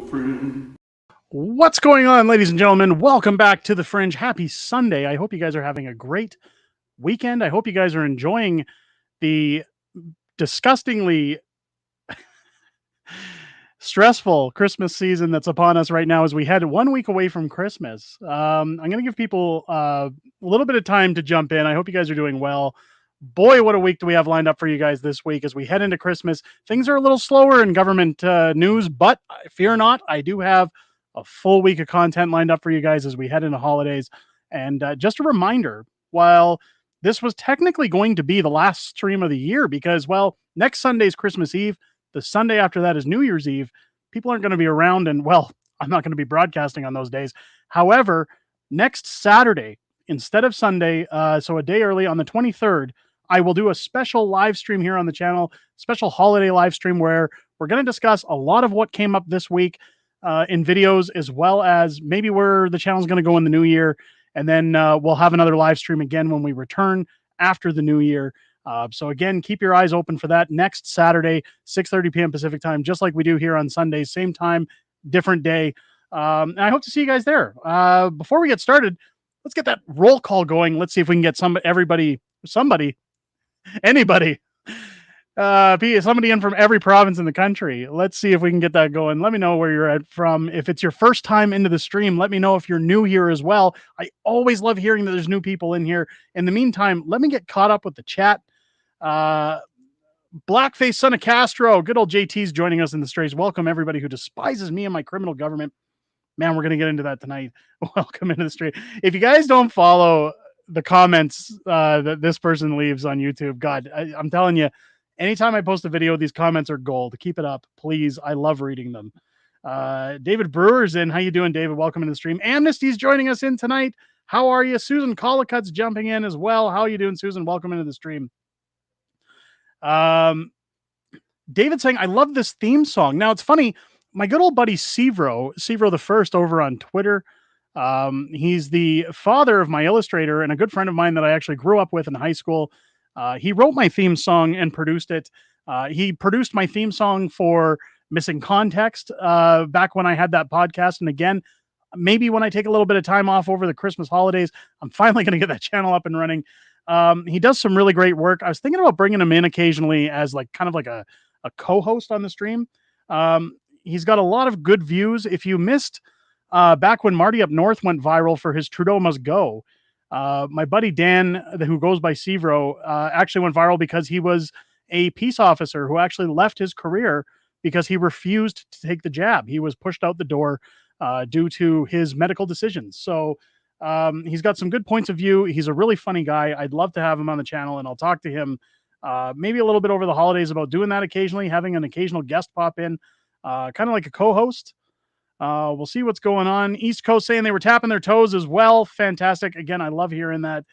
Fringe. What's going on, ladies and gentlemen? Welcome back to The Fringe. Happy Sunday. I hope you guys are having a great weekend. I hope you guys are enjoying the disgustingly stressful Christmas season that's upon us right now as we head 1 week away from Christmas. I'm going to give people a little bit of time to jump in. I hope you guys are doing well. Boy, what a week do we have lined up for you guys this week as we head into Christmas. Things are a little slower in government news, but fear not, I do have a full week of content lined up for you guys as we head into holidays. And just a reminder, while this was technically going to be the last stream of the year because, well, next Sunday's Christmas Eve, the Sunday after that is New Year's Eve. People aren't going to be around, and, well, I'm not going to be broadcasting on those days. However, next Saturday, instead of Sunday, so a day early on the 23rd, I will do a special live stream here on the channel, special holiday live stream where we're going to discuss a lot of what came up this week in videos, as well as maybe where the channel is going to go in the new year. And then we'll have another live stream again when we return after the new year. So again, keep your eyes open for that next Saturday, 6:30 p.m. Pacific time, just like we do here on Sundays, same time, different day. And I hope to see you guys there. Before we get started, let's get that roll call going. Let's see if we can get somebody, anybody, somebody in from every province in the country. Let's see if we can get that going. Let me know where you're from. If it's your first time into the stream, let me know if you're new here as well. I always love hearing that there's new people in here. In the meantime, let me get caught up with the chat. Blackface son of Castro, good old JT's joining us in the strays. Welcome everybody who despises me and my criminal government. Man, we're going to get into that tonight. Welcome into the stream. If you guys don't follow the comments that this person leaves on YouTube, God, I'm telling you, anytime I post a video, these comments are gold. Keep it up, please. I love reading them. David Brewer's in. How you doing, David? Welcome into the stream. Amnesty's joining us in tonight. How are you? Susan Collicutt's jumping in as well. How are you doing, Susan? Welcome into the stream. David saying, I love this theme song. Now, it's funny. My good old buddy Sevro the First over on Twitter. He's the father of my illustrator and a good friend of mine that I actually grew up with in high school. He wrote my theme song and produced it. He produced my theme song for Missing Context back when I had that podcast. And again, maybe when I take a little bit of time off over the Christmas holidays, I'm finally going to get that channel up and running. He does some really great work. I was thinking about bringing him in occasionally as like kind of like a co-host on the stream. He's got a lot of good views. If you missed back when Marty Up North went viral for his Trudeau Must Go, my buddy Dan, who goes by Sevro, actually went viral because he was a peace officer who actually left his career because he refused to take the jab. He was pushed out the door due to his medical decisions. So he's got some good points of view. He's a really funny guy. I'd love to have him on the channel, and I'll talk to him maybe a little bit over the holidays about doing that occasionally, having an occasional guest pop in, kind of like a co-host. We'll see what's going on. East Coast saying they were tapping their toes as well. Fantastic. Again, I love hearing that.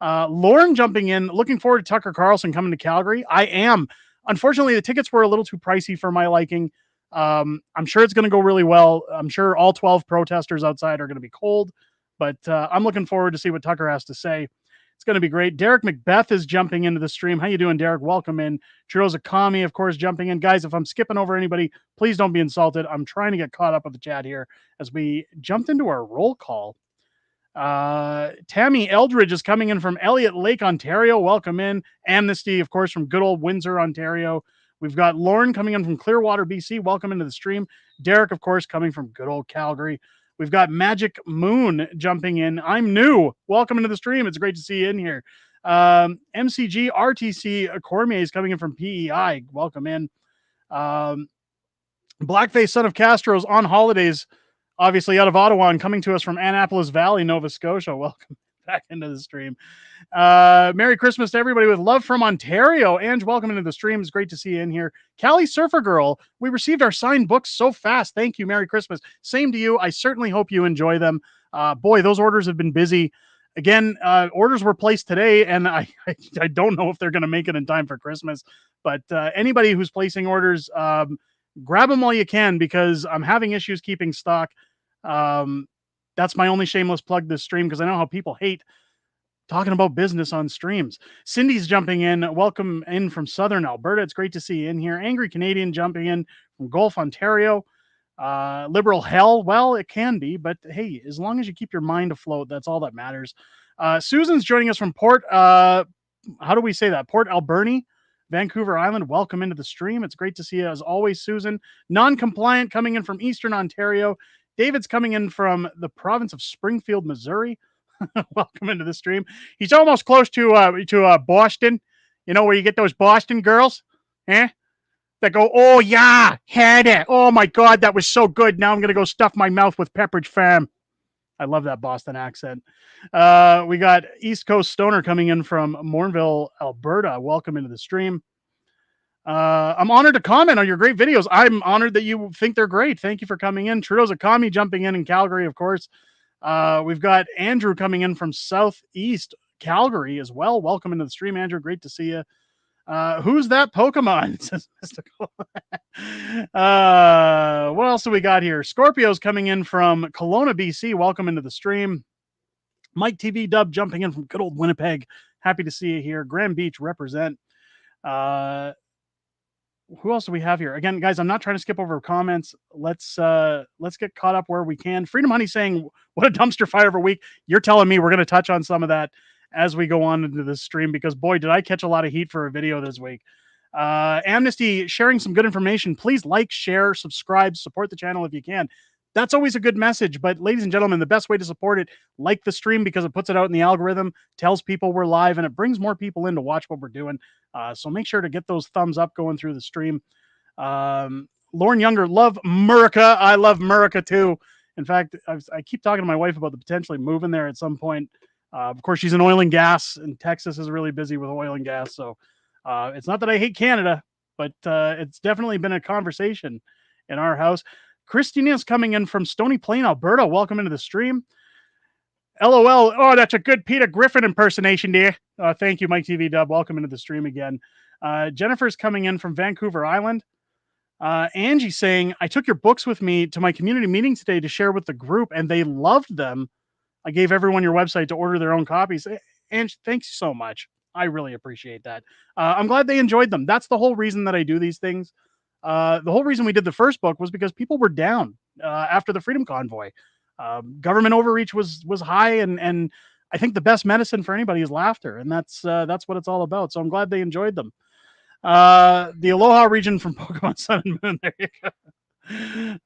Lauren jumping in, looking forward to Tucker Carlson coming to Calgary. I am. Unfortunately, the tickets were a little too pricey for my liking. I'm sure it's going to go really well. I'm sure all 12 protesters outside are going to be cold, but I'm looking forward to see what Tucker has to say. It's going to be great. Derek Macbeth is jumping into the stream. How you doing, Derek? Welcome in. Trudeau's Akami, of course, jumping in. Guys, if I'm skipping over anybody, please don't be insulted. I'm trying to get caught up with the chat here as we jumped into our roll call. Tammy Eldridge is coming in from Elliott Lake, Ontario. Welcome in. Amnesty, of course, from good old Windsor, Ontario. We've got Lauren coming in from Clearwater, BC. Welcome into the stream. Derek, of course, coming from good old Calgary. We've got Magic Moon jumping in. I'm new. Welcome into the stream. It's great to see you in here. MCG RTC Cormier is coming in from PEI. Welcome in. Blackface son of Castro's on holidays, obviously out of Ottawa and coming to us from Annapolis Valley, Nova Scotia. Welcome back into the stream. Merry Christmas to everybody with love from Ontario. Ange, welcome into the stream. It's great to see you in here. Callie Surfer Girl, we received our signed books so fast. Thank you. Merry Christmas. Same to you. I certainly hope you enjoy them. Boy, those orders have been busy. Again, orders were placed today, and I don't know if they're going to make it in time for Christmas, but anybody who's placing orders, grab them while you can because I'm having issues keeping stock. That's my only shameless plug this stream because I know how people hate talking about business on streams. Cindy's jumping in. Welcome in from Southern Alberta. It's great to see you in here. Angry Canadian jumping in from Gulf, Ontario. Liberal hell, well, it can be, but hey, as long as you keep your mind afloat, that's all that matters. Susan's joining us from Port, how do we say that? Port Alberni, Vancouver Island. Welcome into the stream. It's great to see you as always, Susan. Non-compliant coming in from Eastern Ontario. David's coming in from the province of Springfield, Missouri. Welcome into the stream. He's almost close to Boston. You know where you get those Boston girls, that go, oh yeah, had it. Oh my god, that was so good. Now I'm gonna go stuff my mouth with Pepperidge Farm. I love that Boston accent. We got East Coast Stoner coming in from Mornville, Alberta. Welcome into the stream. I'm honored to comment on your great videos. I'm honored that you think they're great. Thank you for coming in. Trudeau's a commie jumping in Calgary, of course. We've got Andrew coming in from Southeast Calgary as well. Welcome into the stream, Andrew. Great to see you. Who's that Pokemon? Says Mystical. What else do we got here? Scorpio's coming in from Kelowna, BC. Welcome into the stream. Mike TV Dub jumping in from good old Winnipeg. Happy to see you here. Grand Beach represent. Who else do we have here? Again, guys, I'm not trying to skip over comments. Let's get caught up where we can. Freedom Honey saying, what a dumpster fire of a week. You're telling me we're going to touch on some of that as we go on into this stream, because boy, did I catch a lot of heat for a video this week. Amnesty sharing some good information. Please like, share, subscribe, support the channel if you can. That's always a good message. But ladies and gentlemen, the best way to support it, like the stream, because it puts it out in the algorithm, tells people we're live, and it brings more people in to watch what we're doing. So make sure to get those thumbs up going through the stream. Lauren Younger, love Murica. I love Murica too. In fact, I keep talking to my wife about the potentially moving there at some point. Of course, she's in oil and gas, and Texas is really busy with oil and gas. So it's not that I hate Canada, but it's definitely been a conversation in our house. Christina's coming in from Stony Plain, Alberta. Welcome into the stream. LOL. Oh, that's a good Peter Griffin impersonation, dear. Thank you, Mike TV Dub. Welcome into the stream again. Jennifer's coming in from Vancouver Island. Angie saying, I took your books with me to my community meeting today to share with the group, and they loved them. I gave everyone your website to order their own copies. Angie, thanks so much. I really appreciate that. I'm glad they enjoyed them. That's the whole reason that I do these things. The whole reason we did the first book was because people were down after the Freedom Convoy. Government overreach was high, and I think the best medicine for anybody is laughter, and that's what it's all about. So I'm glad they enjoyed them. The Aloha region from Pokemon Sun and Moon. There you go.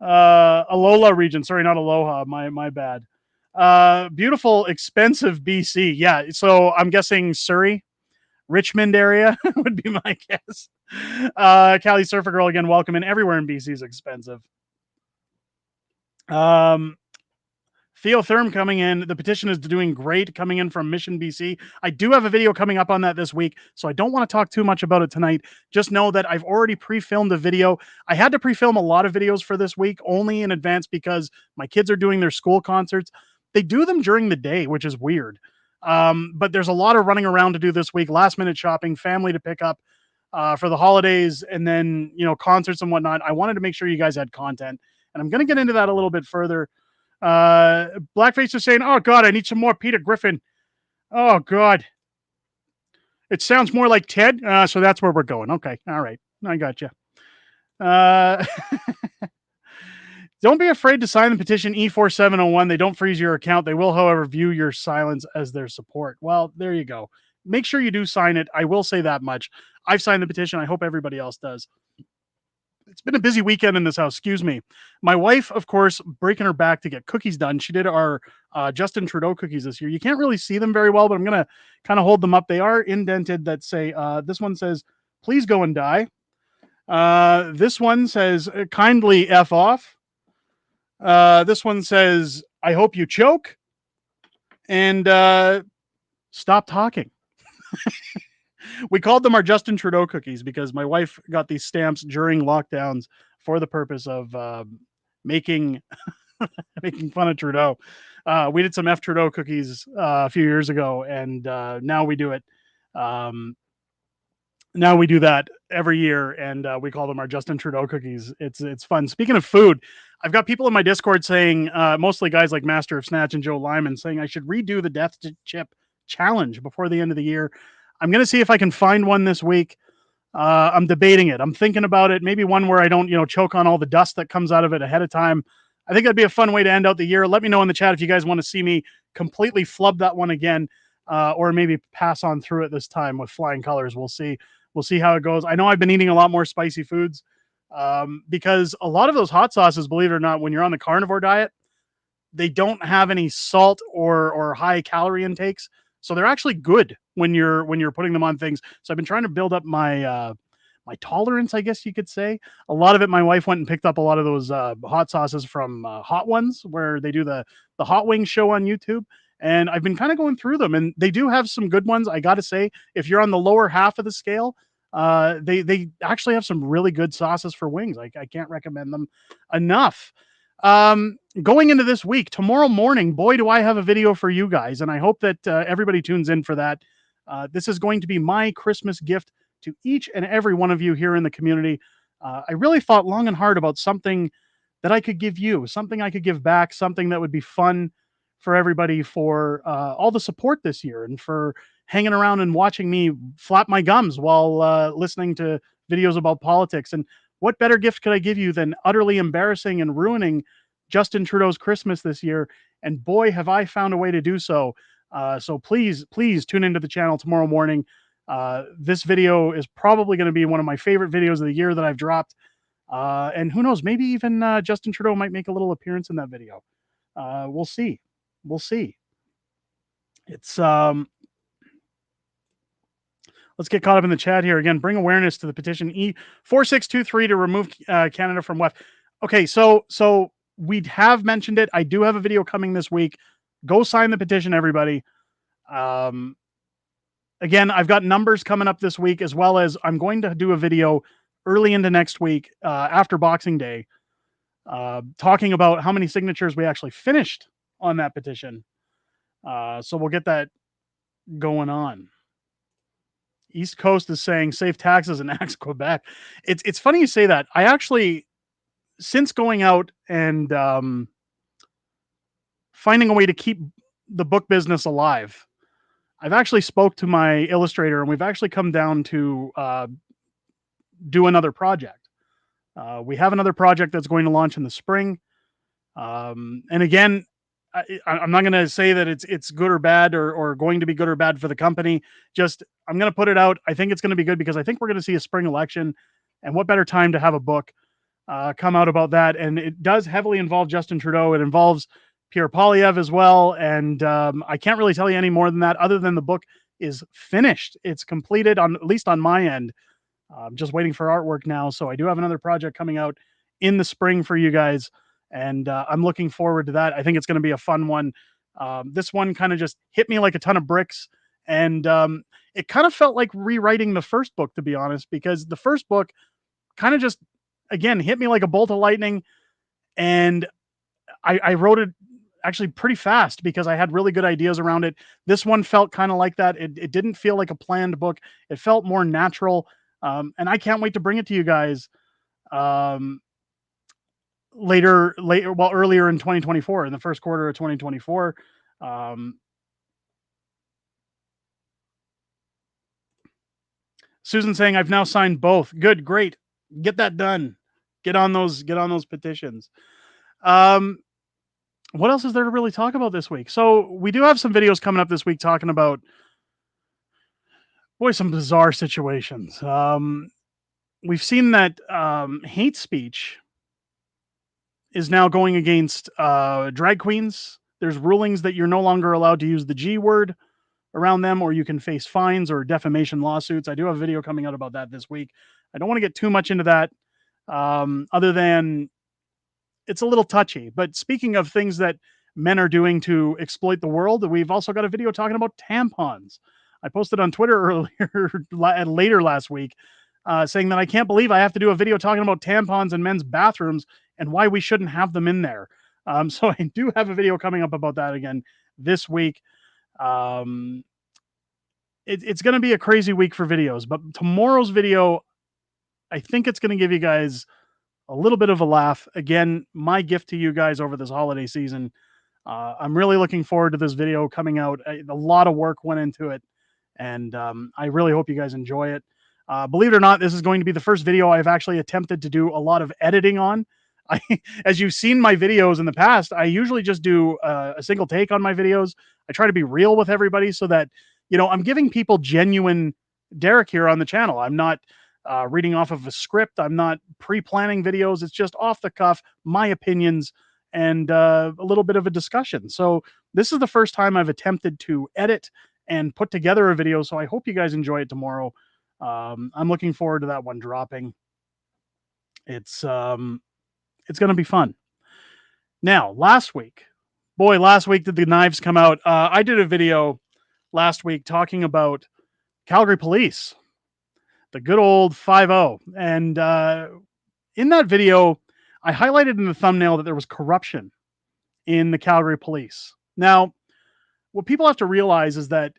Alola region. Sorry, not Aloha. My bad. Beautiful, expensive BC. Yeah. So I'm guessing Surrey, Richmond area would be my guess. Cali Surfer Girl again. Welcome in. Everywhere in BC is expensive. Theo Therm coming in. The petition is doing great, coming in from Mission, BC. I do have a video coming up on that this week, so I don't want to talk too much about it tonight. Just know that I've already pre-filmed a video. I had to pre-film a lot of videos for this week, only in advance because my kids are doing their school concerts. They do them during the day, which is weird. But there's a lot of running around to do this week, last minute shopping, family to pick up for the holidays, and then, concerts and whatnot. I wanted to make sure you guys had content, and I'm going to get into that a little bit further. Blackface is saying, oh God, I need some more Peter Griffin. Oh God. It sounds more like Ted. So that's where we're going. Okay. All right. I got you. Don't be afraid to sign the petition E4701. They don't freeze your account. They will, however, view your silence as their support. Well, there you go. Make sure you do sign it. I will say that much. I've signed the petition. I hope everybody else does. It's been a busy weekend in this house. Excuse me. My wife, of course, breaking her back to get cookies done. She did our Justin Trudeau cookies this year. You can't really see them very well, but I'm going to kind of hold them up. They are indented that say, this one says, please go and die. This one says, kindly F off. This one says, I hope you choke. And stop talking. We called them our Justin Trudeau cookies because my wife got these stamps during lockdowns for the purpose of making fun of Trudeau. We did some F Trudeau cookies a few years ago, and now we do it. Now we do that every year, and we call them our Justin Trudeau cookies. It's fun. Speaking of food, I've got people in my Discord saying, mostly guys like Master of Snatch and Joe Lyman, saying I should redo the Death Chip challenge before the end of the year. I'm going to see if I can find one this week. I'm debating it. I'm thinking about it. Maybe one where I don't, choke on all the dust that comes out of it ahead of time. I think that'd be a fun way to end out the year. Let me know in the chat if you guys want to see me completely flub that one again, or maybe pass on through it this time with flying colors. We'll see. We'll see how it goes. I know I've been eating a lot more spicy foods because a lot of those hot sauces, believe it or not, when you're on the carnivore diet, they don't have any salt or high calorie intakes, so they're actually good when you're putting them on things. So I've been trying to build up my tolerance, I guess you could say. A lot of it, my wife went and picked up a lot of those hot sauces from Hot Ones, where they do the hot wing show on YouTube. And I've been kind of going through them, and they do have some good ones. I got to say, if you're on the lower half of the scale, they actually have some really good sauces for wings. I can't recommend them enough. Going into this week, tomorrow morning, boy, do I have a video for you guys, and I hope that everybody tunes in for that. This is going to be my Christmas gift to each and every one of you here in the community. I really thought long and hard about something that I could give you, something I could give back, something that would be fun for everybody, for all the support this year, and for hanging around and watching me flap my gums while listening to videos about politics. And what better gift could I give you than utterly embarrassing and ruining Justin Trudeau's Christmas this year? And boy, have I found a way to do so. So please, please tune into the channel tomorrow morning. This video is probably going to be one of my favorite videos of the year that I've dropped. And who knows, maybe even Justin Trudeau might make a little appearance in that video. We'll see. We'll see. It's Let's get caught up in the chat here again. Bring awareness to the petition E4623 to remove Canada from WEF. Okay, so we have mentioned it. I do have a video coming this week. Go sign the petition, everybody. Again, I've got numbers coming up this week, as well as I'm going to do a video early into next week after Boxing Day, talking about how many signatures we actually finished on that petition. So we'll get that going on. East Coast is saying save taxes and axe Quebec. It's funny you say that. I actually, since going out and finding a way to keep the book business alive, I've actually spoke to my illustrator, and we've actually come down to do another project. We have another project that's going to launch in the spring. And again, I'm not going to say that it's good or bad, or going to be good or bad for the company. Just, I'm going to put it out. I think it's going to be good because I think we're going to see a spring election, and what better time to have a book come out about that? And it does heavily involve Justin Trudeau. It involves Pierre Poilievre as well. And I can't really tell you any more than that, other than the book is finished. It's completed, on at least on my end. I'm just waiting for artwork now. So I do have another project coming out in the spring for you guys, and I'm looking forward to that. I think it's going to be a fun one. This one kind of just hit me like a ton of bricks, and it kind of felt like rewriting the first book, to be honest, because the first book kind of just, again, hit me like a bolt of lightning, and I wrote it actually pretty fast because I had really good ideas around it. This one felt kind of like that. It didn't feel like a planned book. It felt more natural. And I can't wait to bring it to you guys earlier in 2024, in the first quarter of 2024. Susan saying, I've now signed both. Good, great. Get that done. Get on those petitions. What else is there to really talk about this week? So we do have some videos coming up this week talking about, boy, some bizarre situations. We've seen that hate speech is now going against drag queens. There's rulings that you're no longer allowed to use the G word around them, or you can face fines or defamation lawsuits. I do have a video coming out about that this week. I don't want to get too much into that, other than it's a little touchy. But speaking of things that men are doing to exploit the world, we've also got a video talking about tampons. I posted on Twitter later last week, saying that I can't believe I have to do a video talking about tampons in men's bathrooms and why we shouldn't have them in there. So I do have a video coming up about that again this week. It's going to be a crazy week for videos, but tomorrow's video, I think it's going to give you guys a little bit of a laugh. Again, my gift to you guys over this holiday season. I'm really looking forward to this video coming out. A lot of work went into it, and I really hope you guys enjoy it. Believe it or not, this is going to be the first video I've actually attempted to do a lot of editing on. I, as you've seen my videos in the past, I usually just do a single take on my videos. I try to be real with everybody so that, I'm giving people genuine Derek here on the channel. I'm not reading off of a script. I'm not pre-planning videos. It's just off the cuff, my opinions, and a little bit of a discussion. So this is the first time I've attempted to edit and put together a video. So I hope you guys enjoy it tomorrow. I'm looking forward to that one dropping. It's going to be fun. Now, last week did the knives come out. I did a video last week talking about Calgary Police, the good old 5-0. And in that video, I highlighted in the thumbnail that there was corruption in the Calgary Police. Now, what people have to realize is that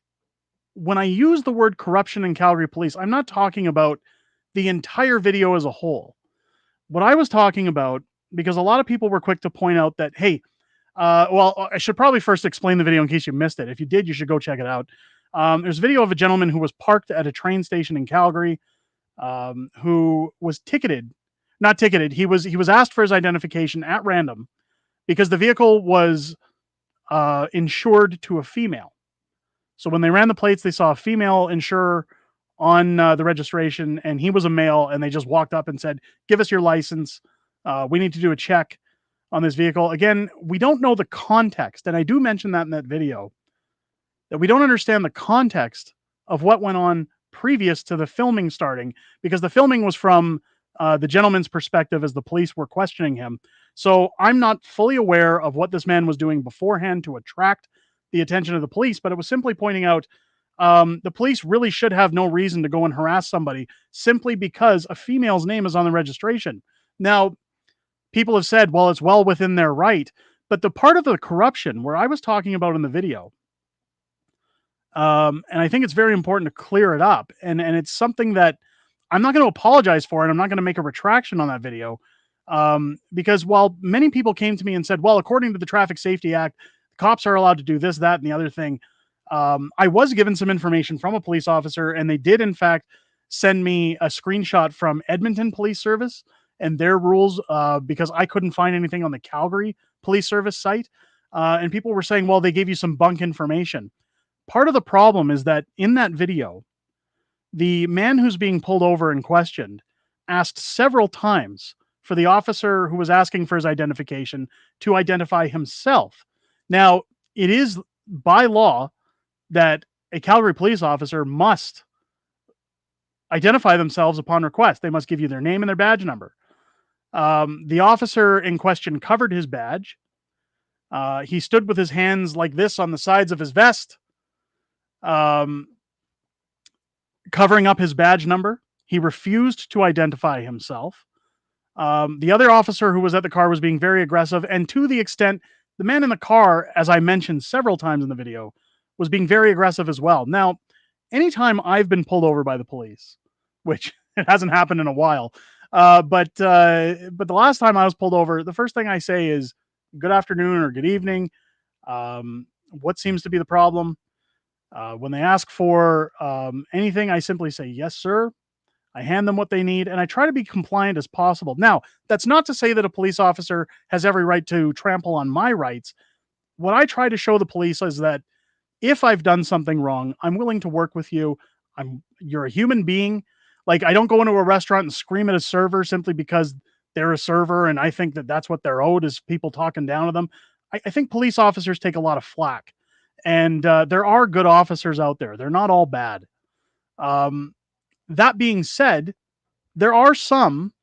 when I use the word corruption in Calgary Police, I'm not talking about the entire video as a whole. What I was talking about, because a lot of people were quick to point out that, hey, I should probably first explain the video in case you missed it. If you did, you should go check it out. There's a video of a gentleman who was parked at a train station in Calgary, who was not ticketed. He was asked for his identification at random because the vehicle was insured to a female. So when they ran the plates, they saw a female insurer on the registration, and he was a male, and they just walked up and said, "Give us your license. We need to do a check on this vehicle." Again, we don't know the context, and I do mention that in that video, that we don't understand the context of what went on previous to the filming starting, because the filming was from the gentleman's perspective as the police were questioning him. So I'm not fully aware of what this man was doing beforehand to attract the attention of the police, but it was simply pointing out the police really should have no reason to go and harass somebody simply because a female's name is on the registration. Now, people have said, well, it's well within their right, but the part of the corruption where I was talking about in the video, and I think it's very important to clear it up, and it's something that I'm not going to apologize for, and I'm not going to make a retraction on that video, because while many people came to me and said, well, according to the Traffic Safety Act, cops are allowed to do this, that, and the other thing. I was given some information from a police officer, and they did, in fact, send me a screenshot from Edmonton Police Service and their rules, because I couldn't find anything on the Calgary Police Service site. And people were saying, well, they gave you some bunk information. Part of the problem is that in that video, the man who's being pulled over and questioned asked several times for the officer who was asking for his identification to identify himself. Now, it is by law that a Calgary police officer must identify themselves upon request. They must give you their name and their badge number. The officer in question covered his badge. He stood with his hands like this on the sides of his vest, covering up his badge number. He refused to identify himself. The other officer who was at the car was being very aggressive, and to the extent the man in the car, as I mentioned several times in the video, was being very aggressive as well. Now, anytime I've been pulled over by the police, which it hasn't happened in a while, but the last time I was pulled over, the first thing I say is good afternoon or good evening. What seems to be the problem? When they ask for anything, I simply say, yes, sir. I hand them what they need, and I try to be compliant as possible. Now, that's not to say that a police officer has every right to trample on my rights. What I try to show the police is that if I've done something wrong, I'm willing to work with you. You're a human being. Like, I don't go into a restaurant and scream at a server simply because they're a server and I think that that's what they're owed, is people talking down to them. I think police officers take a lot of flack, and there are good officers out there. They're not all bad. That being said, there are some,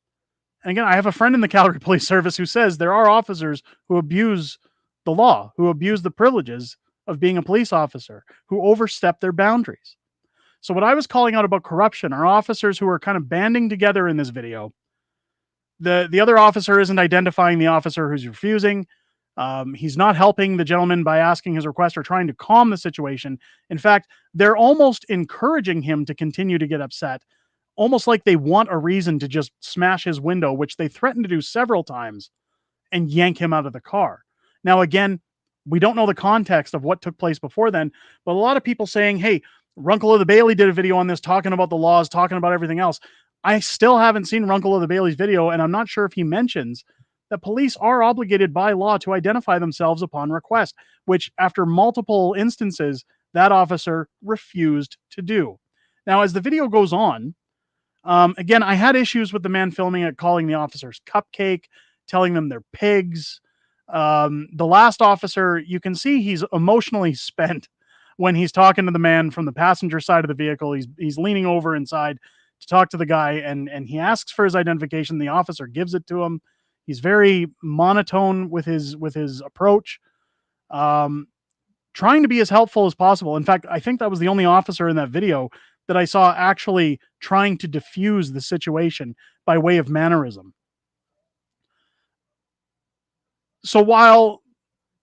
and again, I have a friend in the Calgary Police Service who says there are officers who abuse the law, who abuse the privileges of being a police officer, who overstep their boundaries. So what I was calling out about corruption are officers who are kind of banding together in this video. The other officer isn't identifying the officer who's refusing. He's not helping the gentleman by asking his request or trying to calm the situation. In fact, they're almost encouraging him to continue to get upset, almost like they want a reason to just smash his window, which they threatened to do several times, and yank him out of the car. Now, again, we don't know the context of what took place before then, but a lot of people saying, hey, Runkle of the Bailey did a video on this, talking about the laws, talking about everything else. I still haven't seen Runkle of the Bailey's video, and I'm not sure if he mentions that police are obligated by law to identify themselves upon request, which, after multiple instances, that officer refused to do. Now, as the video goes on, again, I had issues with the man filming it, calling the officers cupcake, telling them they're pigs. The last officer, you can see he's emotionally spent when he's talking to the man from the passenger side of the vehicle. He's leaning over inside to talk to the guy, and he asks for his identification. The officer gives it to him. He's very monotone with his approach, um, trying to be as helpful as possible. In fact, I think that was the only officer in that video that I saw actually trying to diffuse the situation by way of mannerism. So while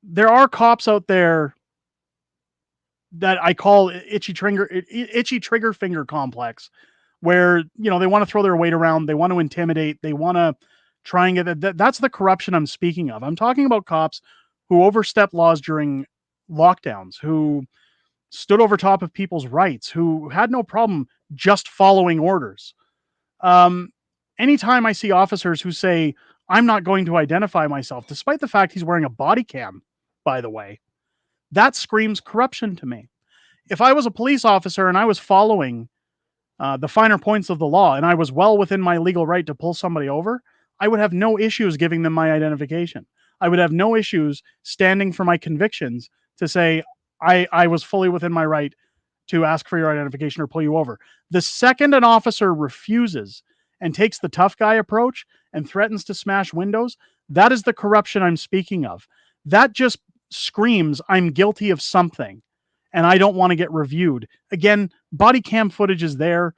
there are cops out there that I call itchy trigger finger complex, where they want to throw their weight around, they want to intimidate, they want to try and get that's the corruption I'm speaking of. I'm talking about cops who overstep laws during lockdowns, who stood over top of people's rights, who had no problem just following orders. Um, Anytime I see officers who say, I'm not going to identify myself, despite the fact he's wearing a body cam, by the way, that screams corruption to me. If I was a police officer and I was following the finer points of the law and I was well within my legal right to pull somebody over, I would have no issues giving them my identification. I would have no issues standing for my convictions to say I was fully within my right to ask for your identification or pull you over. The second an officer refuses and takes the tough guy approach and threatens to smash windows, that is the corruption I'm speaking of. That just screams I'm guilty of something and I don't want to get reviewed. Again, body cam footage is there.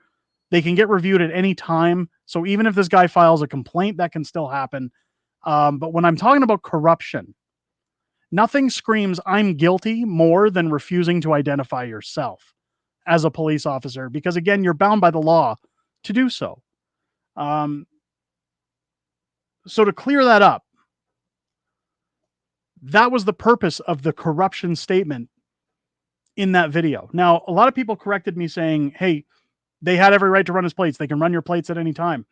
They can get reviewed at any time. So even if this guy files a complaint, that can still happen. But when I'm talking about corruption, nothing screams I'm guilty more than refusing to identify yourself as a police officer, because again, you're bound by the law to do so. Um, so to clear that up, that was the purpose of the corruption statement in that video. Now, a lot of people corrected me saying, hey, they had every right to run his plates. They can run your plates at any time.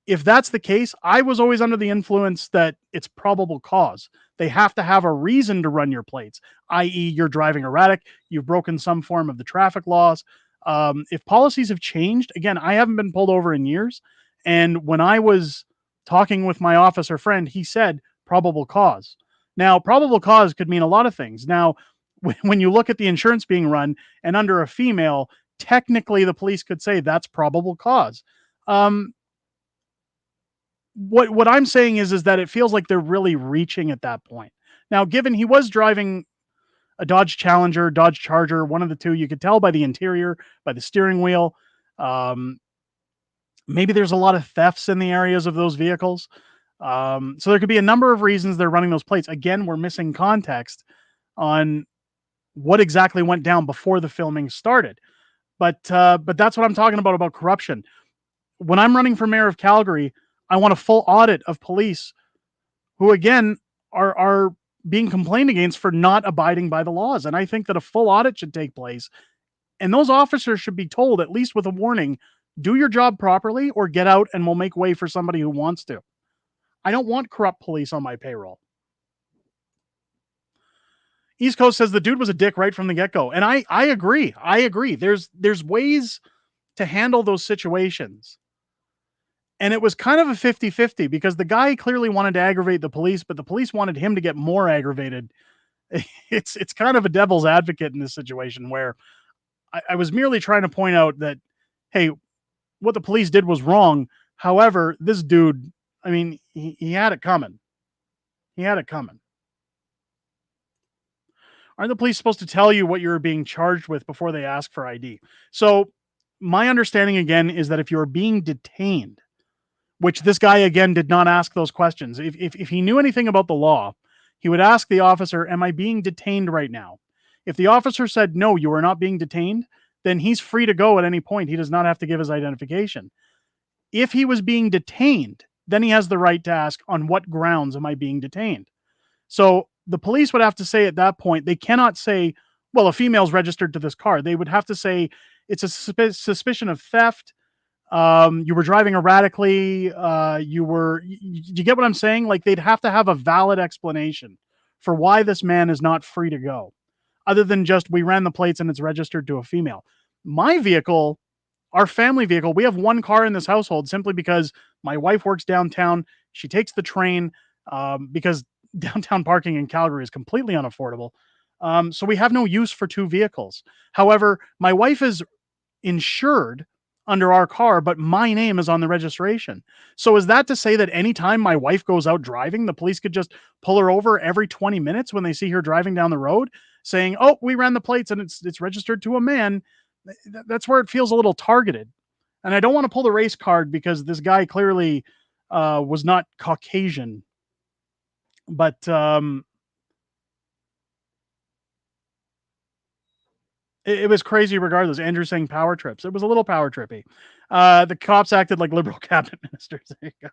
If that's the case, I was always under the influence that it's probable cause. They have to have a reason to run your plates, i.e., you're driving erratic, you've broken some form of the traffic laws. If policies have changed, again, I haven't been pulled over in years. And when I was talking with my officer friend, he said probable cause. Now, probable cause could mean a lot of things. Now, when you look at the insurance being run and under a female, technically the police could say that's probable cause. Um, what I'm saying is that it feels like they're really reaching at that point. Now, given he was driving a Dodge Challenger, Dodge Charger, one of the two, you could tell by the interior, by the steering wheel. Um, Maybe there's a lot of thefts in the areas of those vehicles. So there could be a number of reasons they're running those plates. Again, we're missing context on what exactly went down before the filming started. But that's what I'm talking about corruption. When I'm running for mayor of Calgary, I want a full audit of police who, again, are being complained against for not abiding by the laws. And I think that a full audit should take place. And those officers should be told, at least with a warning, do your job properly or get out and we'll make way for somebody who wants to. I don't want corrupt police on my payroll. East Coast says the dude was a dick right from the get-go. And I agree. I agree. There's ways to handle those situations. And it was kind of a 50-50 because the guy clearly wanted to aggravate the police, but the police wanted him to get more aggravated. It's kind of a devil's advocate in this situation where I was merely trying to point out that, hey, what the police did was wrong. However, this dude, I mean, he had it coming. He had it coming. Aren't the police supposed to tell you what you're being charged with before they ask for ID? So my understanding again is that if you're being detained, which this guy again did not ask those questions. If he knew anything about the law, he would ask the officer, am I being detained right now? If the officer said, no, you are not being detained, then he's free to go at any point. He does not have to give his identification. If he was being detained, then he has the right to ask, on what grounds am I being detained? So the police would have to say at that point, they cannot say, well, a female's registered to this car. They would have to say it's a suspicion of theft. You were driving erratically. You get what I'm saying? Like they'd have to have a valid explanation for why this man is not free to go, other than just we ran the plates and it's registered to a female. My vehicle, our family vehicle, we have one car in this household simply because my wife works downtown. She takes the train because downtown parking in Calgary is completely unaffordable. So we have no use for two vehicles. However, my wife is insured under our car, but my name is on the registration. So is that to say that anytime my wife goes out driving, the police could just pull her over every 20 minutes when they see her driving down the road saying, "Oh, we ran the plates and it's registered to a man." That's where it feels a little targeted. And I don't want to pull the race card because this guy clearly was not Caucasian, but it was crazy regardless. Andrew saying power trips. It was a little power trippy. The cops acted like liberal cabinet ministers. There you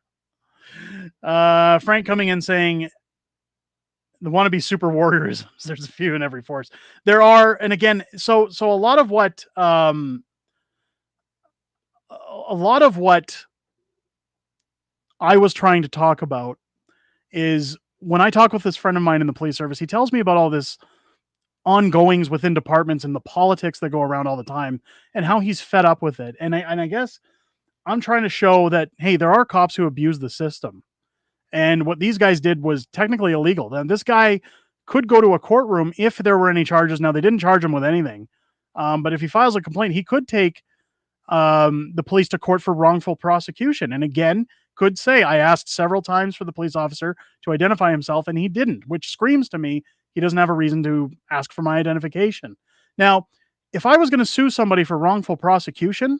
go. Frank coming in saying the wannabe super warriorisms. There's a few in every force. There are, and again, so a lot of what I was trying to talk about is when I talk with this friend of mine in the police service, he tells me about all this ongoings within departments and the politics that go around all the time and how he's fed up with it. And I guess I'm trying to show that hey, there are cops who abuse the system. And what these guys did was technically illegal. Then this guy could go to a courtroom if there were any charges. Now they didn't charge him with anything. But if he files a complaint, he could take the police to court for wrongful prosecution. And again, could say, I asked several times for the police officer to identify himself, and he didn't, which screams to me he doesn't have a reason to ask for my identification. Now, if I was going to sue somebody for wrongful prosecution,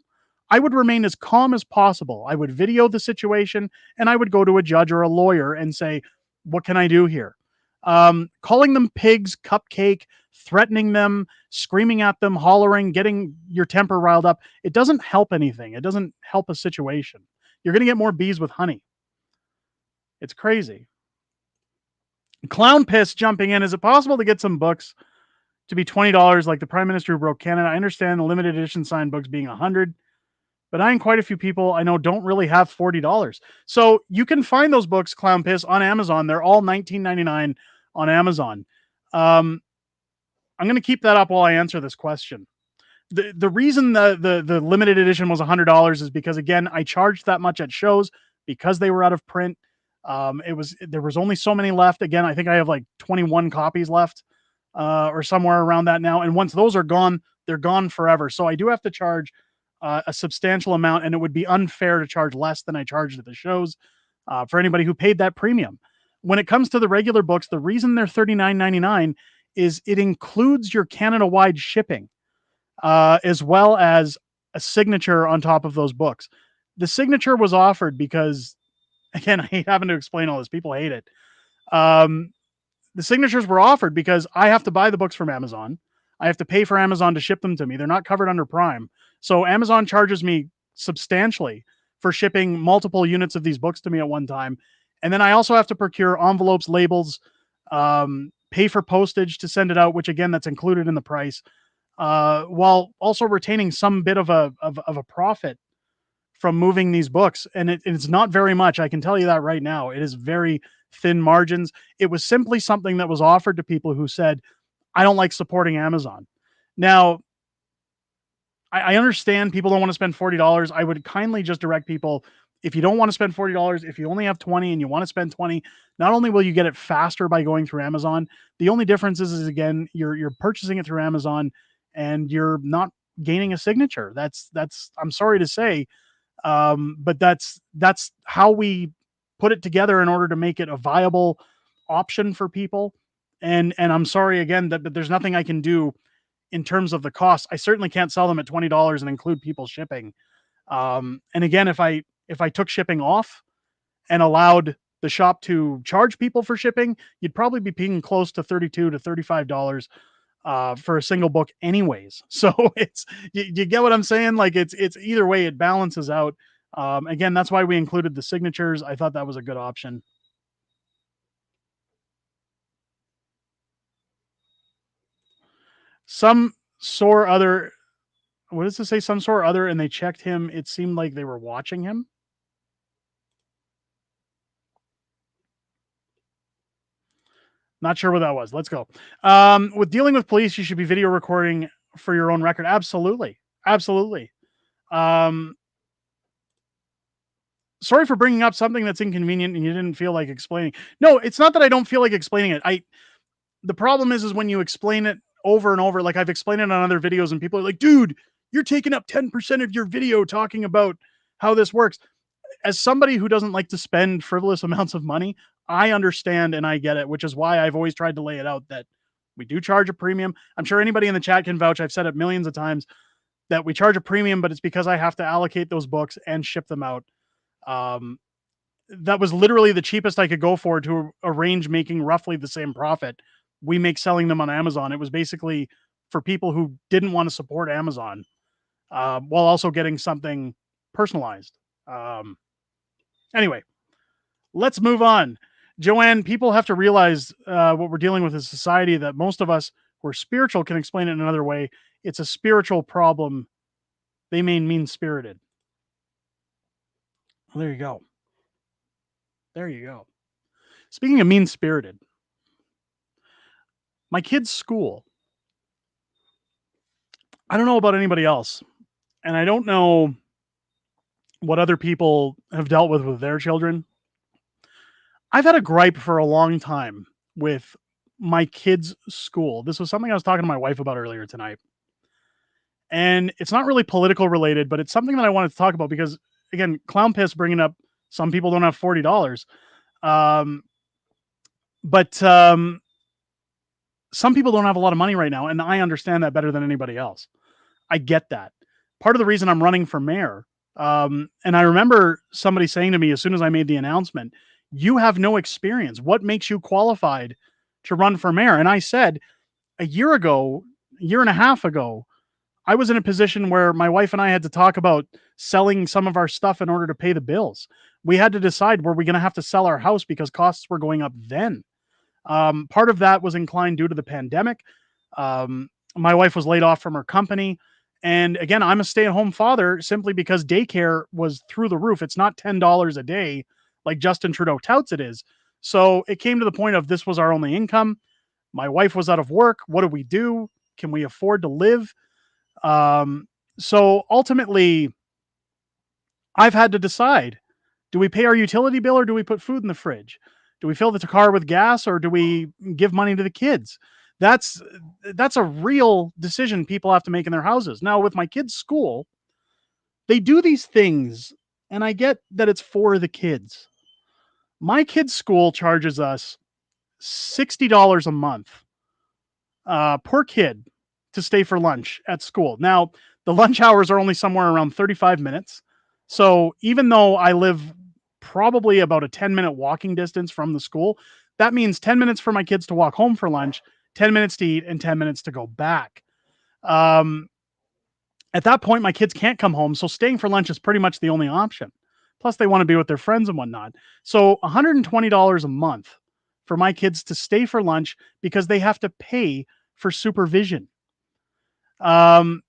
I would remain as calm as possible. I would video the situation and I would go to a judge or a lawyer and say, what can I do here? Calling them pigs, cupcake, threatening them, screaming at them, hollering, getting your temper riled up, it doesn't help anything. It doesn't help a situation. You're going to get more bees with honey. It's crazy. Clown Piss jumping in. Is it possible to get some books to be $20 like the Prime Minister who broke Canada? I understand the limited edition signed books being $100, but I and quite a few people I know don't really have $40. So you can find those books, Clown Piss, on Amazon. They're all $19.99 on Amazon. I'm going to keep that up while I answer this question. The reason the limited edition was $100 is because again I charged that much at shows because they were out of print. There was only so many left. Again, I think I have like 21 copies left, or somewhere around that now. And once those are gone, they're gone forever. So I do have to charge a substantial amount, and it would be unfair to charge less than I charged at the shows for anybody who paid that premium. When it comes to the regular books, the reason they're $39.99 is it includes your Canada-wide shipping, as well as a signature on top of those books. The signature was offered because, again, I hate having to explain all this. People hate it. Um, the signatures were offered because I have to buy the books from Amazon. I have to pay for Amazon to ship them to me. They're not covered under Prime. So Amazon charges me substantially for shipping multiple units of these books to me at one time. And then I also have to procure envelopes, labels, pay for postage to send it out, which again, that's included in the price, while also retaining some bit of a profit from moving these books. And it's not very much. I can tell you that right now. It is very thin margins. It was simply something that was offered to people who said, I don't like supporting Amazon. Now, I understand people don't want to spend $40. I would kindly just direct people, if you don't want to spend $40, if you only have 20 and you want to spend 20, not only will you get it faster by going through Amazon, the only difference is again, you're purchasing it through Amazon and you're not gaining a signature. That's I'm sorry to say, but that's how we put it together in order to make it a viable option for people. And I'm sorry again that there's nothing I can do in terms of the cost. I certainly can't sell them at $20 and include people shipping. And again, if I took shipping off and allowed the shop to charge people for shipping, you'd probably be paying close to $32 to $35 for a single book anyways. So you get what I'm saying? Like it's either way, it balances out. Again, that's why we included the signatures. I thought that was a good option. Some sore other, what does it say? Some sore other, and they checked him. It seemed like they were watching him. Not sure what that was. Let's go. With dealing with police, you should be video recording for your own record. Absolutely. Absolutely. Um, Sorry for bringing up something that's inconvenient and you didn't feel like explaining. No, it's not that I don't feel like explaining it. The problem is when you explain it over and over, like I've explained it on other videos and people are like, dude, you're taking up 10% of your video talking about how this works. As somebody who doesn't like to spend frivolous amounts of money, I understand and I get it, which is why I've always tried to lay it out that we do charge a premium. I'm sure anybody in the chat can vouch. I've said it millions of times that we charge a premium, but it's because I have to allocate those books and ship them out. Um, that was literally the cheapest I could go for to arrange making roughly the same profit we make selling them on Amazon. It was basically for people who didn't want to support Amazon, while also getting something personalized. Um, anyway, let's move on. Joanne, people have to realize what we're dealing with is society that most of us who are spiritual can explain it in another way. It's a spiritual problem. They mean mean spirited. Well, there you go. There you go. Speaking of mean spirited, my kid's school. I don't know about anybody else, and I don't know what other people have dealt with their children. I've had a gripe for a long time with my kids' school. This was something I was talking to my wife about earlier tonight. And it's not really political related, but it's something that I wanted to talk about because, again, Clown Piss bringing up some people don't have $40. Um, but some people don't have a lot of money right now. And I understand that better than anybody else. I get that. Part of the reason I'm running for mayor, and I remember somebody saying to me as soon as I made the announcement, you have no experience. What makes you qualified to run for mayor? And I said, a year ago, a year and a half ago, I was in a position where my wife and I had to talk about selling some of our stuff in order to pay the bills. We had to decide, were we going to have to sell our house because costs were going up then? Part of that was inclined due to the pandemic. My wife was laid off from her company. And again, I'm a stay at home father simply because daycare was through the roof. It's not $10 a day like Justin Trudeau touts it is. So it came to the point of this was our only income. My wife was out of work. What do we do? Can we afford to live? So ultimately, I've had to decide, do we pay our utility bill or do we put food in the fridge? Do we fill the car with gas or do we give money to the kids? That's that's a real decision people have to make in their houses. Now with my kids' school, they do these things and I get that it's for the kids. My kids' school charges us $60 a month per kid to stay for lunch at school. Now, the lunch hours are only somewhere around 35 minutes. So even though I live probably about a 10-minute walking distance from the school, that means 10 minutes for my kids to walk home for lunch, 10 minutes to eat, and 10 minutes to go back. Um, at that point, my kids can't come home. So staying for lunch is pretty much the only option. Plus, they want to be with their friends and whatnot. So $120 a month for my kids to stay for lunch because they have to pay for supervision. Um,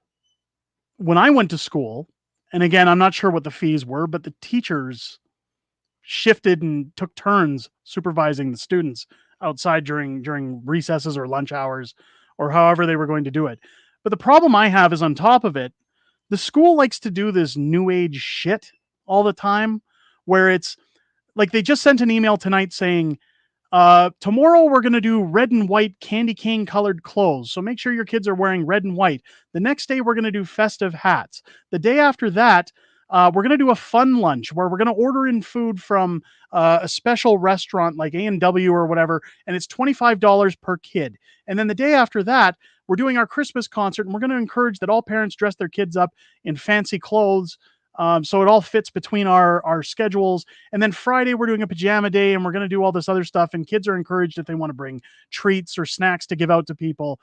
when I went to school, and again, I'm not sure what the fees were, but the teachers shifted and took turns supervising the students outside during recesses or lunch hours or however they were going to do it. But the problem I have is on top of it, the school likes to do this new age shit all the time where it's like they just sent an email tonight saying tomorrow we're going to do red and white candy cane colored clothes. So make sure your kids are wearing red and white. The next day we're going to do festive hats. The day after that, we're going to do a fun lunch where we're going to order in food from a special restaurant like A&W or whatever, and it's $25 per kid. And then the day after that, we're doing our Christmas concert, and we're going to encourage that all parents dress their kids up in fancy clothes. So it all fits between our schedules. And then Friday, we're doing a pajama day and we're going to do all this other stuff. And kids are encouraged if they want to bring treats or snacks to give out to people.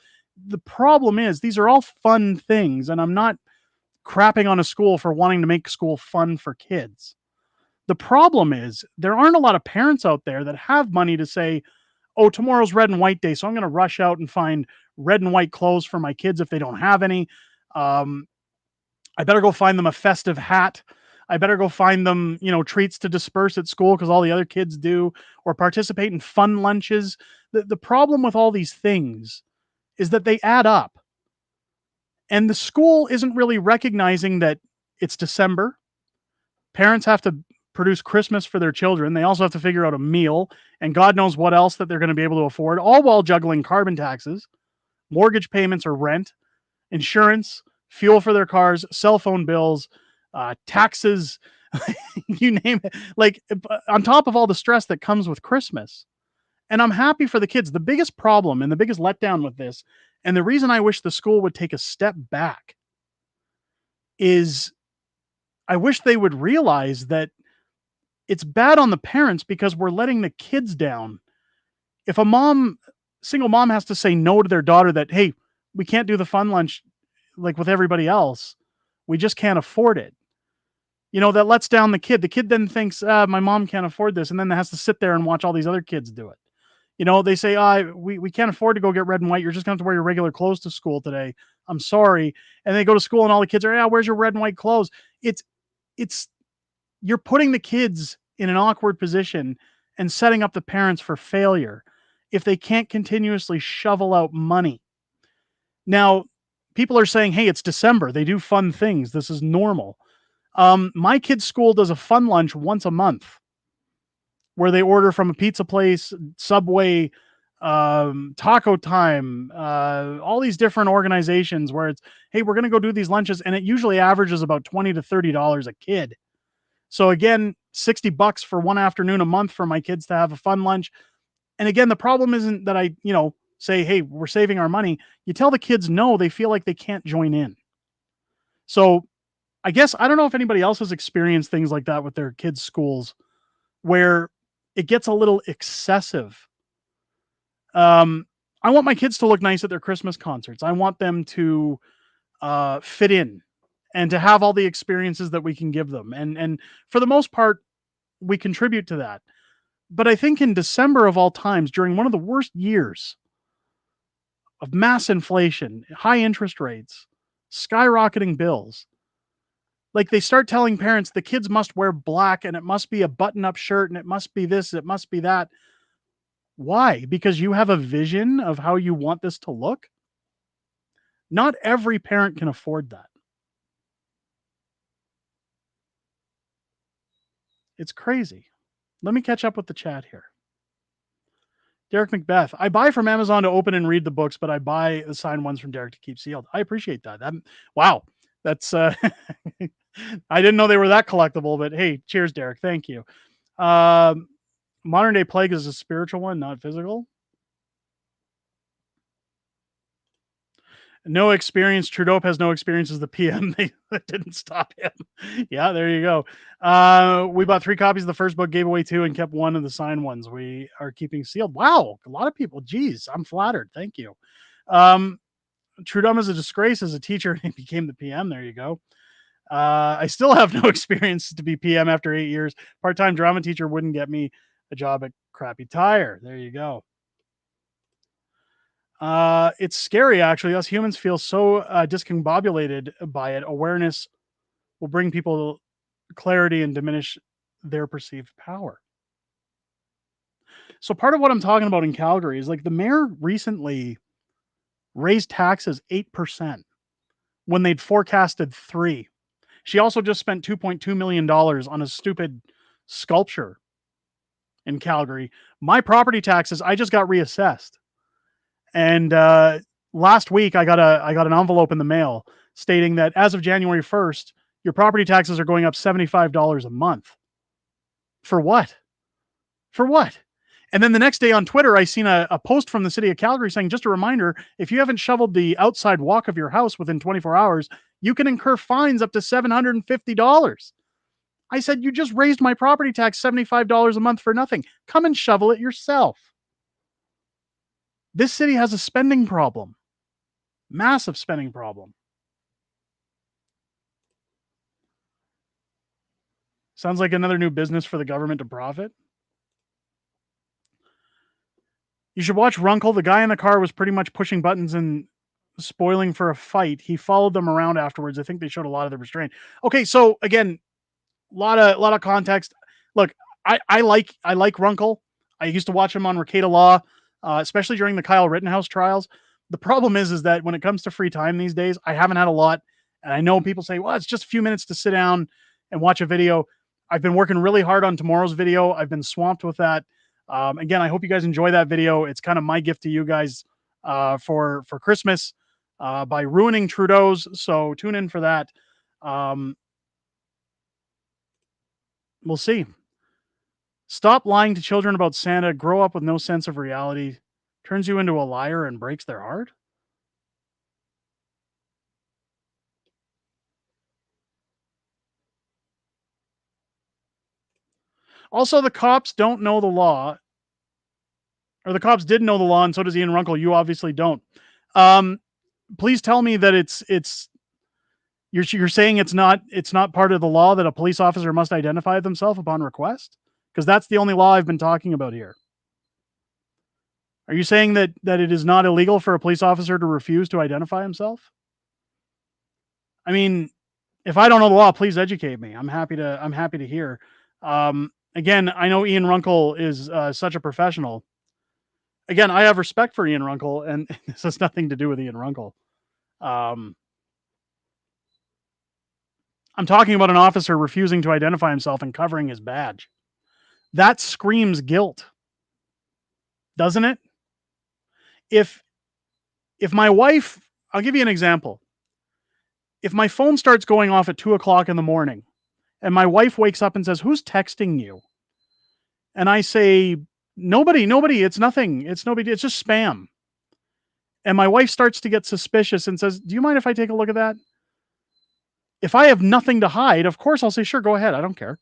The problem is, these are all fun things. And I'm not crapping on a school for wanting to make school fun for kids. The problem is, there aren't a lot of parents out there that have money to say, oh, tomorrow's red and white day, so I'm going to rush out and find red and white clothes for my kids if they don't have any. Um, I better go find them a festive hat. I better go find them, treats to disperse at school because all the other kids do, or participate in fun lunches. The problem with all these things is that they add up. And the school isn't really recognizing that it's December. Parents have to produce Christmas for their children. They also have to figure out a meal and God knows what else that they're going to be able to afford, all while juggling carbon taxes, mortgage payments or rent, insurance, fuel for their cars, cell phone bills, taxes, you name it. Like, on top of all the stress that comes with Christmas. And I'm happy for the kids. The biggest problem and the biggest letdown with this, and the reason I wish the school would take a step back, is I wish they would realize that it's bad on the parents because we're letting the kids down. If a single mom has to say no to their daughter that, hey, we can't do the fun lunch like with everybody else, we just can't afford it. That lets down the kid. The kid then thinks, my mom can't afford this, and then has to sit there and watch all these other kids do it. They say, we can't afford to go get red and white. You're just going to have to wear your regular clothes to school today. I'm sorry. And they go to school and all the kids are, yeah, where's your red and white clothes? It's you're putting the kids in an awkward position and setting up the parents for failure if they can't continuously shovel out money. Now, people are saying, hey, it's December. They do fun things. This is normal. My kid's school does a fun lunch once a month where they order from a pizza place, Subway, Taco Time, all these different organizations where it's, hey, we're going to go do these lunches. And it usually averages about $20 to $30 a kid. So again, $60 for one afternoon a month for my kids to have a fun lunch. And again, the problem isn't that I, say, hey, we're saving our money. You tell the kids no, they feel like they can't join in. So I guess I don't know if anybody else has experienced things like that with their kids' schools where it gets a little excessive. I want my kids to look nice at their Christmas concerts. I want them to fit in and to have all the experiences that we can give them. And for the most part, we contribute to that. But I think in December of all times, during one of the worst years of mass inflation, high interest rates, skyrocketing bills, like they start telling parents the kids must wear black and it must be a button up shirt and it must be this, it must be that. Why? Because you have a vision of how you want this to look? Not every parent can afford that. It's crazy. Let me catch up with the chat here. Derek Macbeth, I buy from Amazon to open and read the books, but I buy the signed ones from Derek to keep sealed. I appreciate that. Wow. That's I didn't know they were that collectible, but hey, cheers, Derek. Thank you. Modern day plague is a spiritual one, not physical. No experience. Trudeau has no experience as the PM. They didn't stop him. Yeah, there you go. We bought 3 copies of the first book, gave away 2, and kept 1 of the signed ones. We are keeping sealed. Wow, a lot of people. Geez, I'm flattered. Thank you. Trudeau is a disgrace as a teacher, and he became the PM. There you go. I still have no experience to be PM after 8 years. Part-time drama teacher wouldn't get me a job at Crappy Tire. There you go. It's scary, actually. Us humans feel so discombobulated by it. Awareness will bring people clarity and diminish their perceived power. So part of what I'm talking about in Calgary is like the mayor recently raised taxes 8% when they'd forecasted 3. She also just spent $2.2 million on a stupid sculpture in Calgary. My property taxes, I just got reassessed. And last week I got an envelope in the mail stating that as of January 1st, your property taxes are going up $75 a month. For what? For what? And then the next day on Twitter, I seen a post from the city of Calgary saying, just a reminder, if you haven't shoveled the outside walk of your house within 24 hours, you can incur fines up to $750. I said, you just raised my property tax $75 a month for nothing. Come and shovel it yourself. This city has a spending problem, massive spending problem. Sounds like another new business for the government to profit. You should watch Runkle. The guy in the car was pretty much pushing buttons and spoiling for a fight. He followed them around afterwards. I think they showed a lot of the restraint. Okay, so again, lot of context. Look, I like Runkle. I used to watch him on Rekieta Law, especially during the Kyle Rittenhouse trials. The problem is that when it comes to free time these days, I haven't had a lot, and I know people say, "Well, it's just a few minutes to sit down and watch a video." I've been working really hard on tomorrow's video. I've been swamped with that. Again, I hope you guys enjoy that video. It's kind of my gift to you guys for Christmas by ruining Trudeau's. So tune in for that. Um, we'll see. Stop lying to children about Santa. Grow up with no sense of reality. Turns you into a liar and breaks their heart. Also, the cops don't know the law, or the cops didn't know the law, and so does Ian Runkle. You obviously don't. Um, please tell me that it's you're saying it's not part of the law that a police officer must identify themselves upon request, because that's the only law I've been talking about here. Are you saying that it is not illegal for a police officer to refuse to identify himself? I mean, if I don't know the law, please educate me. I'm happy to hear. Again, I know Ian Runkle is such a professional. Again, I have respect for Ian Runkle, and this has nothing to do with Ian Runkle. Um, I'm talking about an officer refusing to identify himself and covering his badge. That screams guilt, doesn't it? If if my wife, I'll give you an example. If my phone starts going off at 2 o'clock in the morning, and my wife wakes up and says, "Who's texting you?" And I say, "Nobody. It's nothing. It's nobody. It's just spam." And my wife starts to get suspicious and says, "Do you mind if I take a look at that?" If I have nothing to hide, of course I'll say, "Sure, go ahead. I don't care."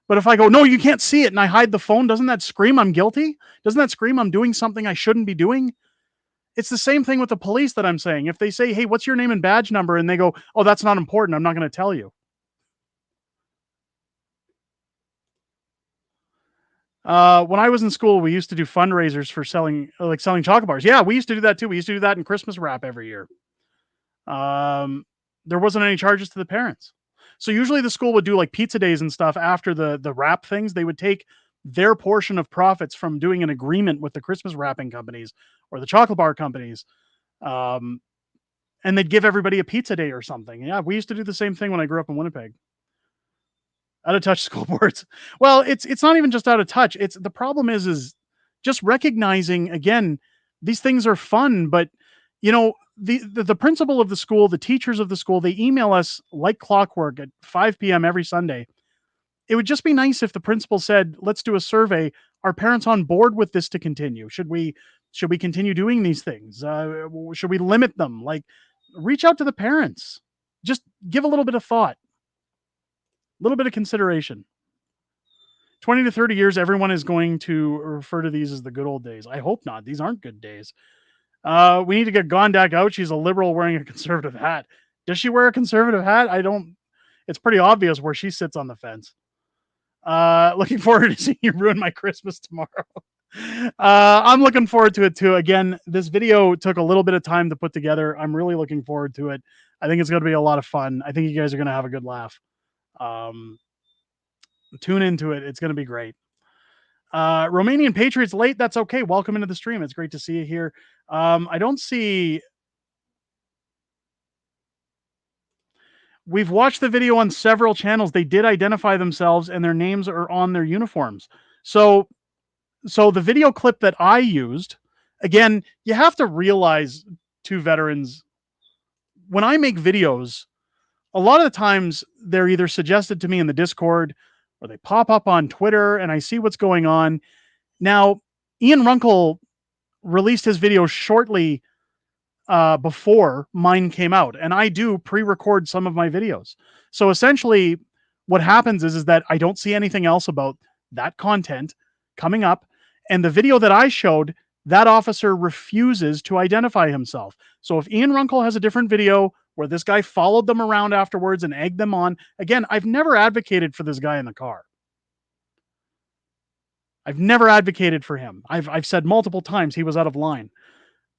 But if I go, "No, you can't see it," and I hide the phone, doesn't that scream I'm guilty? Doesn't that scream I'm doing something I shouldn't be doing? It's the same thing with the police that I'm saying. If they say, "Hey, what's your name and badge number?" and they go, "Oh, that's not important. I'm not going to tell you." When I was in school, we used to do fundraisers for selling chocolate bars. Yeah, we used to do that too. We used to do that in Christmas wrap every year. Um, there wasn't any charges to the parents. So usually the school would do like pizza days and stuff after the wrap things. They would take their portion of profits from doing an agreement with the Christmas wrapping companies or the chocolate bar companies. Um, and they'd give everybody a pizza day or something. Yeah, we used to do the same thing when I grew up in Winnipeg. Out of touch school boards. Well, it's not even just out of touch. It's the problem is just recognizing again, these things are fun, but the principal of the school, the teachers of the school, they email us like clockwork at 5 p.m. every Sunday. It would just be nice if the principal said, "Let's do a survey. Are parents on board with this to continue? Should we continue doing these things? Should we limit them? Like, reach out to the parents. Just give a little bit of thought, a little bit of consideration." 20 to 30 years, everyone is going to refer to these as the good old days. I hope not. These aren't good days. We need to get Gondak out. She's a liberal wearing a conservative hat. Does she wear a conservative hat? I don't. It's pretty obvious where she sits on the fence. Looking forward to seeing you ruin my Christmas tomorrow. I'm looking forward to it too. Again, this video took a little bit of time to put together. I'm really looking forward to it. I think it's going to be a lot of fun. I think you guys are going to have a good laugh. Um, Tune into it. It's going to be great. Romanian Patriots late. That's okay. Welcome into the stream. It's great to see you here. I don't see. We've watched the video on several channels. They did identify themselves and their names are on their uniforms. So the video clip that I used, again, you have to realize, two veterans, when I make videos, a lot of the times they're either suggested to me in the Discord or they pop up on Twitter and I see what's going on. Now, Ian Runkle released his video shortly before mine came out, and I do pre-record some of my videos. So essentially, what happens is that I don't see anything else about that content coming up, and the video that I showed, that officer refuses to identify himself. So if Ian Runkle has a different video where this guy followed them around afterwards and egged them on, again, I've never advocated for this guy in the car. I've never advocated for him. I've said multiple times he was out of line.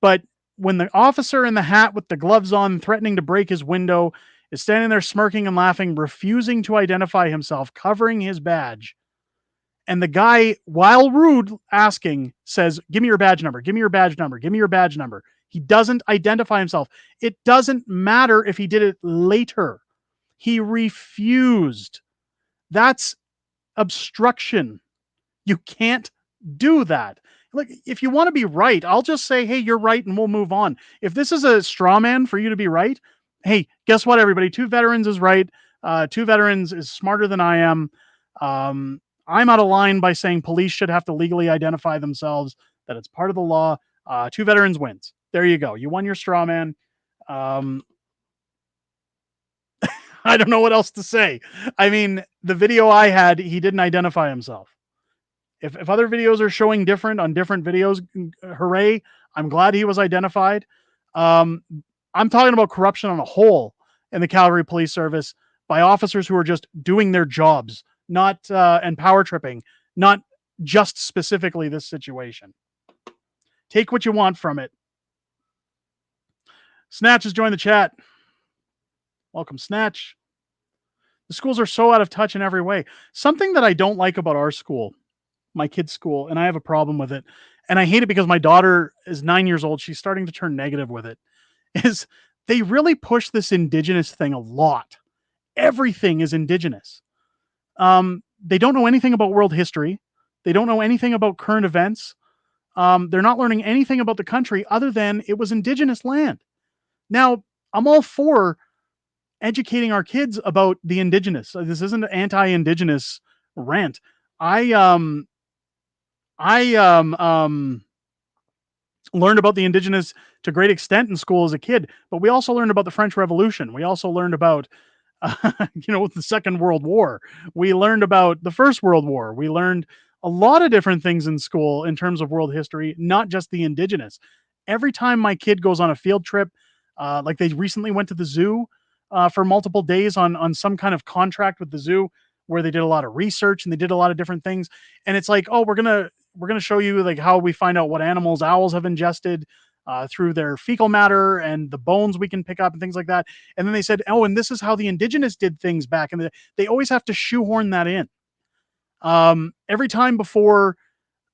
But when the officer in the hat with the gloves on, threatening to break his window, is standing there smirking and laughing, refusing to identify himself, covering his badge, and the guy, while rude, asking, says, "Give me your badge number. Give me your badge number. Give me your badge number." He doesn't identify himself. It doesn't matter if he did it later. He refused. That's obstruction. You can't do that. Like, if you want to be right, I'll just say, hey, you're right, and we'll move on. If this is a straw man for you to be right, hey, guess what, everybody? Two veterans is right. Two veterans is smarter than I am. I'm out of line by saying police should have to legally identify themselves, that it's part of the law. Two veterans wins. There you go. You won your straw man. Um, I don't know what else to say. I mean, the video I had, he didn't identify himself. If other videos are showing different on different videos, hooray! I'm glad he was identified. Um, I'm talking about corruption on a whole in the Calgary Police Service by officers who are just doing their jobs, not and power tripping, not just specifically this situation. Take what you want from it. Snatch has joined the chat. Welcome, Snatch. The schools are so out of touch in every way. Something that I don't like about our school, my kid's school, and I have a problem with it, and I hate it because my daughter is 9 years old. She's starting to turn negative with it. Is they really push this Indigenous thing a lot. Everything is Indigenous. They don't know anything about world history. They don't know anything about current events. They're not learning anything about the country other than it was Indigenous land. Now, I'm all for educating our kids about the Indigenous. This isn't an anti-Indigenous rant. I um I learned about the Indigenous to great extent in school as a kid, but we also learned about the French Revolution. We also learned about the Second World War. We learned about the First World War. We learned a lot of different things in school in terms of world history, not just the Indigenous. Every time my kid goes on a field trip, like they recently went to the zoo for multiple days on some kind of contract with the zoo where they did a lot of research and they did a lot of different things. And it's like, oh, we're gonna show you like how we find out what animals owls have ingested through their fecal matter and the bones we can pick up and things like that. And then they said, oh, and this is how the Indigenous did things back. And they always have to shoehorn that in. Every time before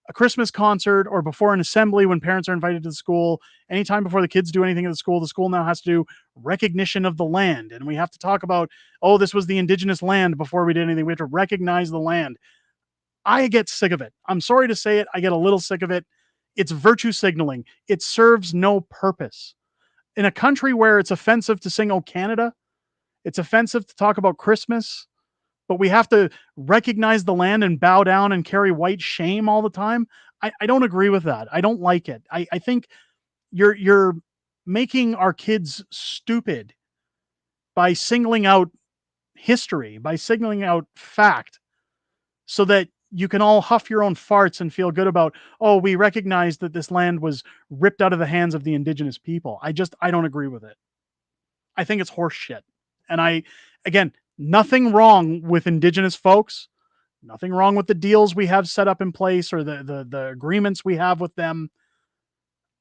a Christmas concert or before an assembly when parents are invited to the school, anytime before the kids do anything at the school now has to do recognition of the land. And we have to talk about, oh, this was the Indigenous land before we did anything. We have to recognize the land. I get sick of it. I'm sorry to say it. I get a little sick of it. It's virtue signaling. It serves no purpose. In a country where it's offensive to sing "Oh Canada," it's offensive to talk about Christmas, but we have to recognize the land and bow down and carry white shame all the time. I don't agree with that. I don't like it. I think you're making our kids stupid by singling out history, by singling out fact, so that you can all huff your own farts and feel good about, oh, we recognize that this land was ripped out of the hands of the Indigenous people. I don't agree with it. I think it's horse shit. And again, nothing wrong with Indigenous folks, nothing wrong with the deals we have set up in place or the agreements we have with them.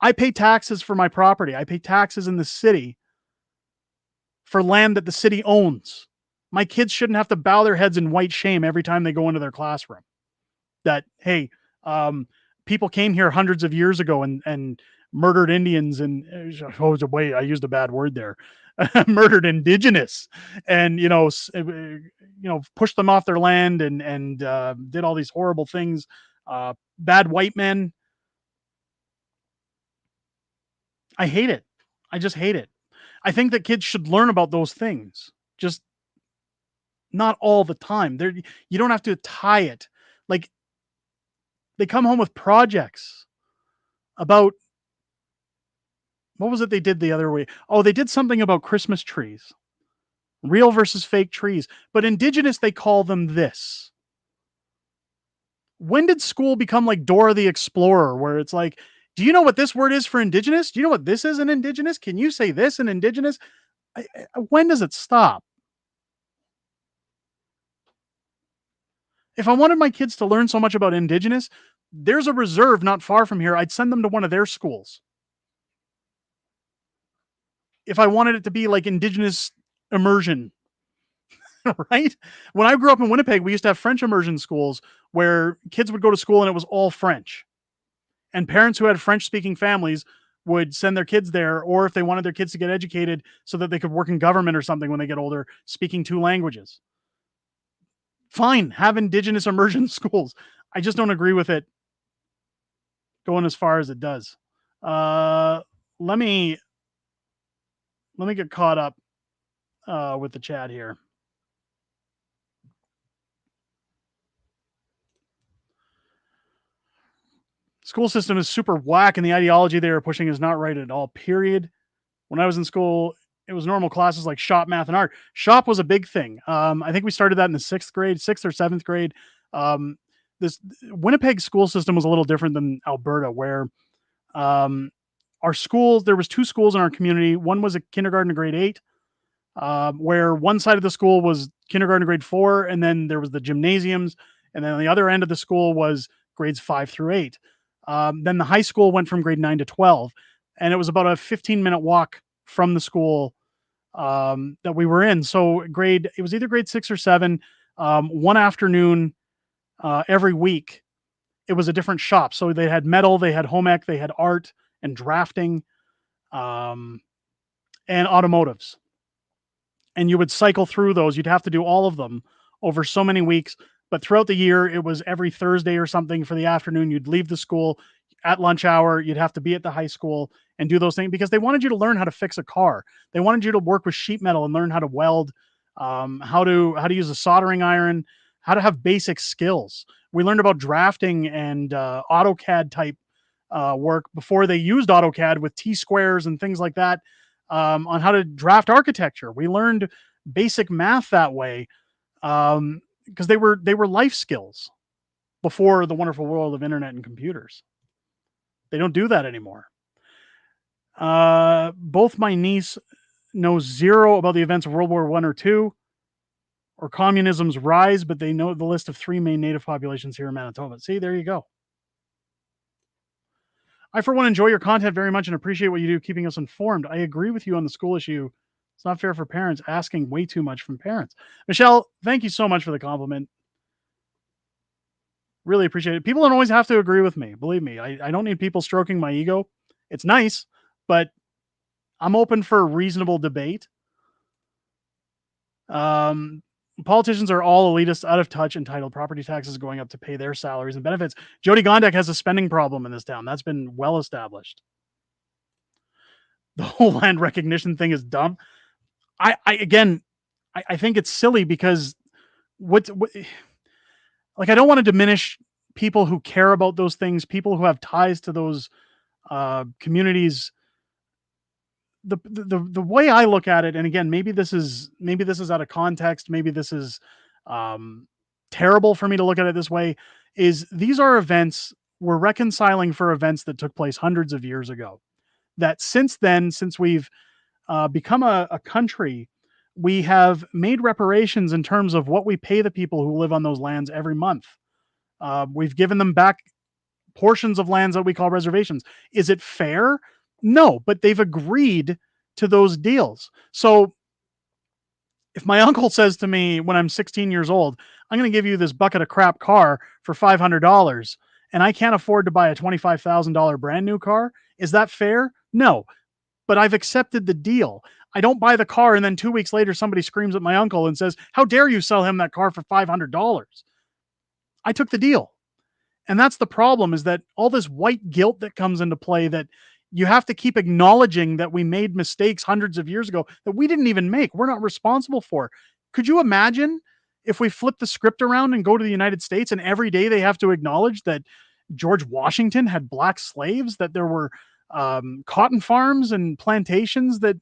I pay taxes for my property. I pay taxes in the city for land that the city owns. My kids shouldn't have to bow their heads in white shame every time they go into their classroom. That, hey, people came here hundreds of years ago and murdered Indians and oh wait, I used a bad word there. Murdered Indigenous, and pushed them off their land and did all these horrible things. Bad white men. I hate it. I just hate it. I think that kids should learn about those things, just not all the time. You don't have to tie it. Like, they come home with projects about what was it they did the other way? Oh, they did something about Christmas trees, real versus fake trees. But Indigenous, they call them this. When did school become like Dora the Explorer, where it's like, do you know what this word is for Indigenous? Do you know what this is in Indigenous? Can you say this in Indigenous? When does it stop? If I wanted my kids to learn so much about Indigenous, there's a reserve not far from here. I'd send them to one of their schools. If I wanted it to be like Indigenous immersion, right? When I grew up in Winnipeg, we used to have French immersion schools where kids would go to school and it was all French. And parents who had French speaking families would send their kids there, or if they wanted their kids to get educated so that they could work in government or something when they get older, speaking two languages. Fine, have Indigenous immersion schools. I just don't agree with it going as far as it does. Uh, let me get caught up with the chat here. School system is super whack, and the ideology they are pushing is not right at all. Period. When I was in school, it was normal classes like shop, math, and art. Shop was a big thing. I think we started that in the sixth grade, sixth or seventh grade. Um, this Winnipeg school system was a little different than Alberta, where um, our schools, there was two schools in our community. One was a kindergarten to grade 8, where one side of the school was kindergarten to grade 4, and then there was the gymnasiums, and then on the other end of the school was grades 5 through 8. Then the high school went from grade 9 to 12, and it was about a 15-minute walk from the school that we were in. So it was either grade 6 or 7. One afternoon every week, it was a different shop. So they had metal, they had home ec, they had art and drafting, um, and automotives. And you would cycle through those. You'd have to do all of them over so many weeks. But throughout the year, it was every Thursday or something for the afternoon. You'd leave the school at lunch hour. You'd have to be at the high school and do those things because they wanted you to learn how to fix a car. They wanted you to work with sheet metal and learn how to weld, how to use a soldering iron, how to have basic skills. We learned about drafting and AutoCAD type work before they used AutoCAD with T squares and things like that, on how to draft architecture. We learned basic math that way, because they were life skills before the wonderful world of internet and computers. They don't do that anymore. Both my niece knows zero about the events of World War One or two or communism's rise, but they know the list of three main native populations here in Manitoba. See, there you go. I, for one, enjoy your content very much and appreciate what you do, keeping us informed. I agree with you on the school issue. It's not fair for parents asking way too much from parents. Michelle, thank you so much for the compliment. Really appreciate it. People don't always have to agree with me. Believe me, I don't need people stroking my ego. It's nice, but I'm open for reasonable debate. Um, Politicians are all elitist, out of touch, entitled. Property taxes going up to pay their salaries and benefits. Jody Gondek has a spending problem in this town. That's been well established. The whole land recognition thing is dumb. I think it's silly because what like I don't want to diminish people who care about those things, people who have ties to those communities. The way I look at it, and again, maybe this is out of context, maybe this is um, terrible for me to look at it this way. Is these are events we're reconciling for events that took place hundreds of years ago. That since then, since we've become a country, we have made reparations in terms of what we pay the people who live on those lands every month. We've given them back portions of lands that we call reservations. Is it fair? No, but they've agreed to those deals. So if my uncle says to me when I'm 16 years old, I'm going to give you this bucket of crap car for $500 and I can't afford to buy a $25,000 brand new car, is that fair? No, but I've accepted the deal. I don't buy the car and then 2 weeks later somebody screams at my uncle and says, "How dare you sell him that car for $500?" I took the deal. And that's the problem, is that all this white guilt that comes into play, that you have to keep acknowledging that we made mistakes hundreds of years ago that we didn't even make. We're not responsible for. Could you imagine if we flip the script around and go to the United States and every day they have to acknowledge that George Washington had black slaves, that there were cotton farms and plantations that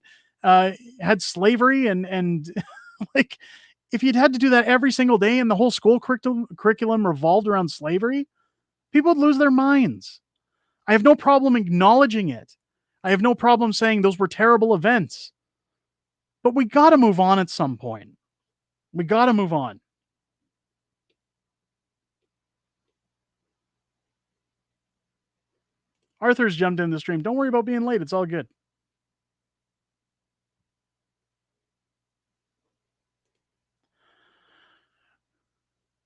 had slavery, and like, if you'd had to do that every single day and the whole school curriculum revolved around slavery, people would lose their minds. I have no problem acknowledging it. I have no problem saying those were terrible events. But we got to move on at some point. We got to move on. Arthur's jumped in the stream. Don't worry about being late. It's all good.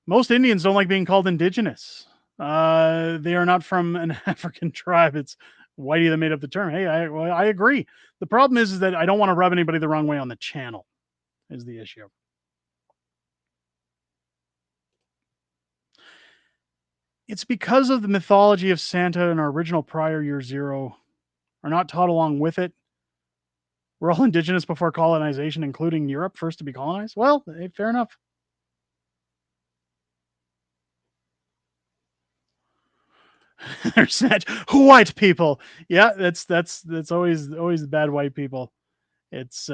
Most Indians don't like being called indigenous. They are not from an African tribe. It's Whitey that made up the term. Hey, I agree. The problem is that I don't want to rub anybody the wrong way on the channel. Is the issue. It's because of the mythology of Santa and our original prior year zero are not taught along with it. We're all indigenous before colonization, including Europe, first to be colonized. Well, fair enough. There's that white people. Yeah, that's always the bad white people. It's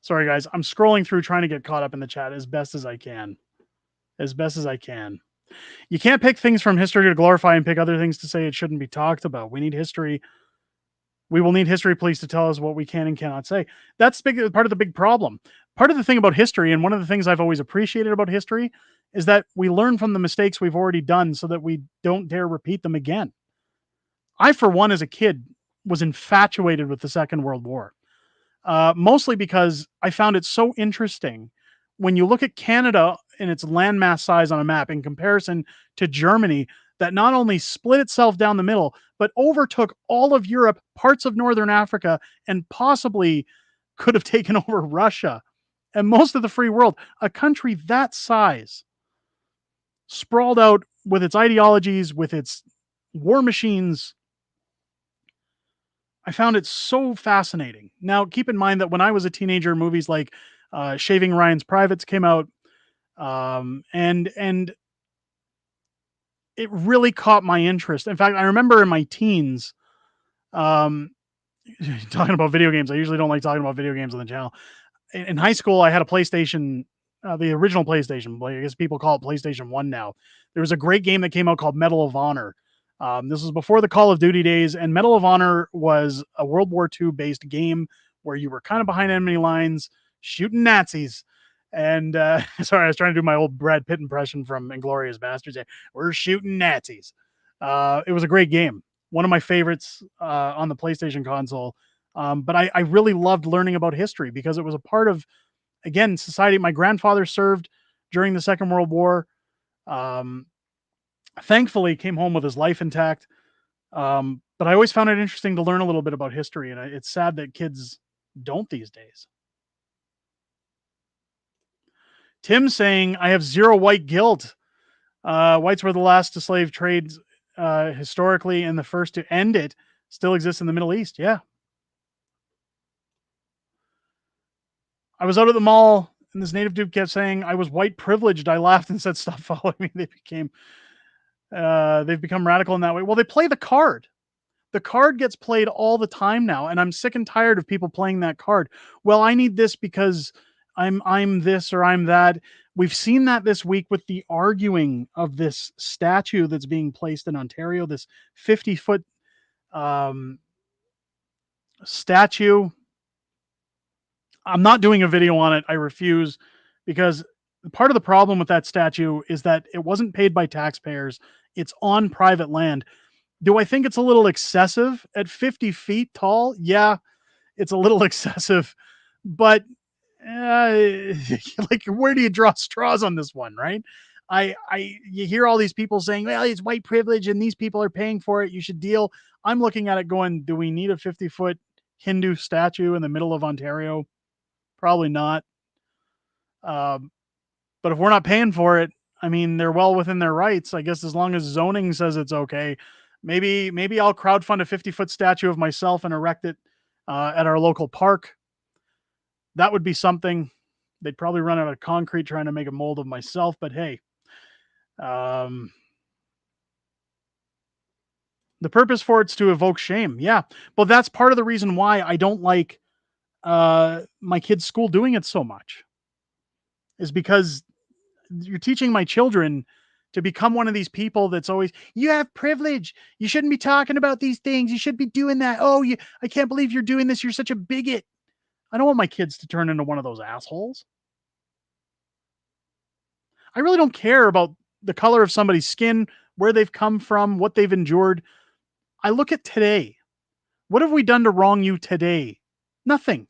sorry guys, I'm scrolling through trying to get caught up in the chat as best as I can. As best as I can. You can't pick things from history to glorify and pick other things to say it shouldn't be talked about. We need history. We will need history police to tell us what we can and cannot say. That's part of the big problem. Part of the thing about history, and one of the things I've always appreciated about history, is that we learn from the mistakes we've already done so that we don't dare repeat them again. I, for one, as a kid, was infatuated with the Second World War, mostly because I found it so interesting. When you look at Canada in its landmass size on a map in comparison to Germany, that not only split itself down the middle, but overtook all of Europe, parts of Northern Africa, and possibly could have taken over Russia and most of the free world. A country that size, sprawled out with its ideologies, with its war machines. I found it so fascinating. Now, keep in mind that when I was a teenager, movies like Shaving Ryan's Privates came out, and it really caught my interest. In fact, I remember in my teens, um, talking about video games. I usually don't like talking about video games on the channel. In high school, I had a PlayStation, the original PlayStation. I guess people call it PlayStation 1 now. There was a great game that came out called Medal of Honor. This was before the Call of Duty days, and Medal of Honor was a World War II based game where you were kind of behind enemy lines shooting Nazis. And sorry, I was trying to do my old Brad Pitt impression from Inglourious Basterds. We're shooting Nazis. It was a great game, one of my favorites on the PlayStation console. But I really loved learning about history because it was a part of, again, society. My grandfather served during the Second World War. Um, Thankfully, came home with his life intact. But I always found it interesting to learn a little bit about history, and it's sad that kids don't these days. Tim saying, I have zero white guilt. Whites were the last to slave trades historically and the first to end it. Still exists in the Middle East. Yeah. I was out at the mall and this native dude kept saying I was white privileged. I laughed and said, stop following me. They've become radical in that way. Well, they play the card. The card gets played all the time now, and I'm sick and tired of people playing that card. Well, I need this because I'm this or I'm that. We've seen that this week with the arguing of this statue that's being placed in Ontario, this 50-foot statue. I'm not doing a video on it. I refuse, because part of the problem with that statue is that it wasn't paid by taxpayers. It's on private land. Do I think it's a little excessive at 50 feet tall? Yeah, it's a little excessive, but like, where do you draw straws on this one, right? You hear all these people saying, well, it's white privilege and these people are paying for it. You should deal. I'm looking at it going, do we need a 50-foot Hindu statue in the middle of Ontario? Probably not. But if we're not paying for it, I mean, they're well within their rights. I guess as long as zoning says it's okay, maybe I'll crowdfund a 50-foot statue of myself and erect it at our local park. That would be something. They'd probably run out of concrete trying to make a mold of myself, but hey, the purpose for it's to evoke shame. Yeah, but that's part of the reason why I don't like my kids' school doing it so much, is because you're teaching my children to become one of these people that's always, you have privilege. You shouldn't be talking about these things. You should be doing that. Oh, I can't believe you're doing this. You're such a bigot. I don't want my kids to turn into one of those assholes. I really don't care about the color of somebody's skin, where they've come from, what they've endured. I look at today. What have we done to wrong you today? Nothing.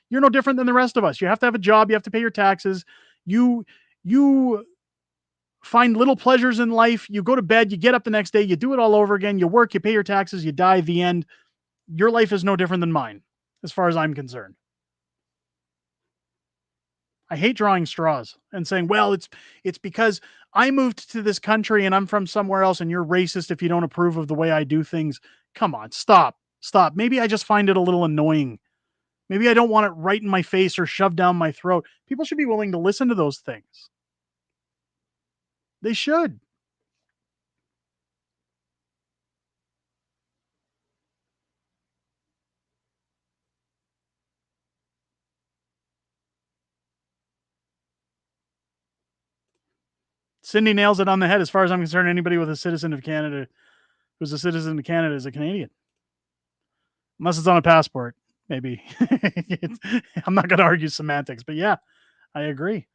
You're no different than the rest of us. You have to have a job, you have to pay your taxes. You find little pleasures in life. You go to bed, you get up the next day, you do it all over again. You work, you pay your taxes, you die. The end. Your life is no different than mine, as far as I'm concerned. I hate drawing straws and saying, "Well, it's because I moved to this country and I'm from somewhere else and you're racist if you don't approve of the way I do things." Come on, stop. Stop. Maybe I just find it a little annoying. Maybe I don't want it right in my face or shoved down my throat. People should be willing to listen to those things. They should. Cindy nails it on the head. As far as I'm concerned, anybody with a citizen of Canada who's a citizen of Canada is a Canadian, unless it's on a passport. Maybe I'm not going to argue semantics, but yeah, I agree.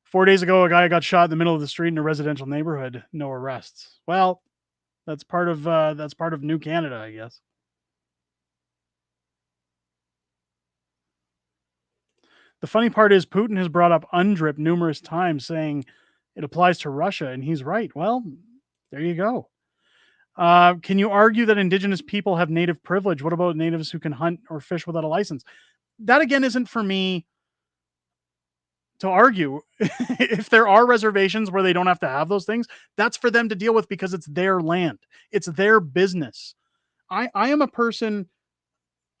4 days ago, a guy got shot in the middle of the street in a residential neighborhood. No arrests. Well, that's part of New Canada, I guess. The funny part is Putin has brought up UNDRIP numerous times, saying it applies to Russia, and he's right. Well, there you go. Can you argue that Indigenous people have native privilege? What about natives who can hunt or fish without a license? That again isn't for me to argue. If there are reservations where they don't have to have those things, that's for them to deal with because it's their land, it's their business. I am a person,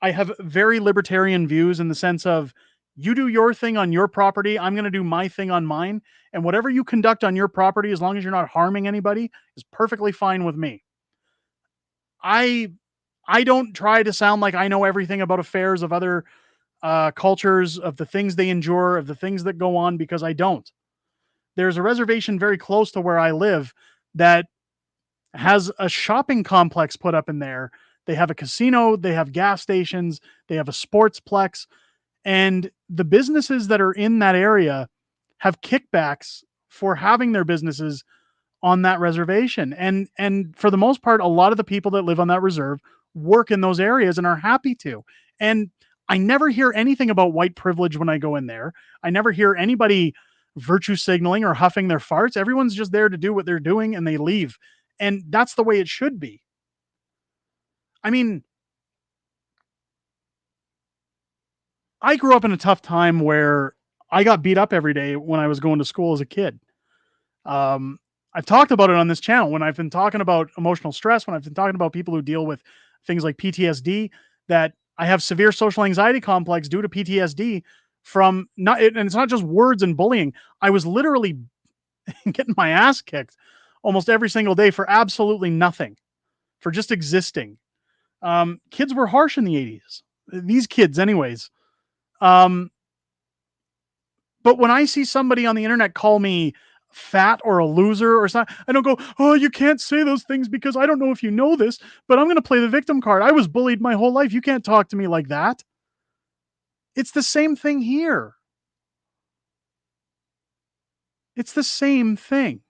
I have very libertarian views in the sense of you do your thing on your property, I'm going to do my thing on mine. And whatever you conduct on your property, as long as you're not harming anybody, is perfectly fine with me. I I don't try to sound like I know everything about affairs of other cultures, of the things they endure, of the things that go on, because I don't. There's a reservation very close to where I live that has a shopping complex put up in there. They have a casino, they have gas stations, they have a sportsplex, and the businesses that are in that area have kickbacks for having their businesses on that reservation. And for the most part, a lot of the people that live on that reserve work in those areas and are happy to. And I never hear anything about white privilege when I go in there. I never hear anybody virtue signaling or huffing their farts. Everyone's just there to do what they're doing and they leave. And that's the way it should be. I mean, I grew up in a tough time where I got beat up every day when I was going to school as a kid. Um, I've talked about it on this channel when I've been talking about emotional stress, when I've been talking about people who deal with things like PTSD, that I have severe social anxiety complex due to PTSD from not, and it's not just words and bullying. I was literally getting my ass kicked almost every single day for absolutely nothing, for just existing. Kids were harsh in the 80s. These kids, anyways. Um, But when I see somebody on the internet call me fat or a loser or something, I don't go, "Oh, you can't say those things because I don't know if you know this, but I'm going to play the victim card. I was bullied my whole life. You can't talk to me like that." It's the same thing here. It's the same thing.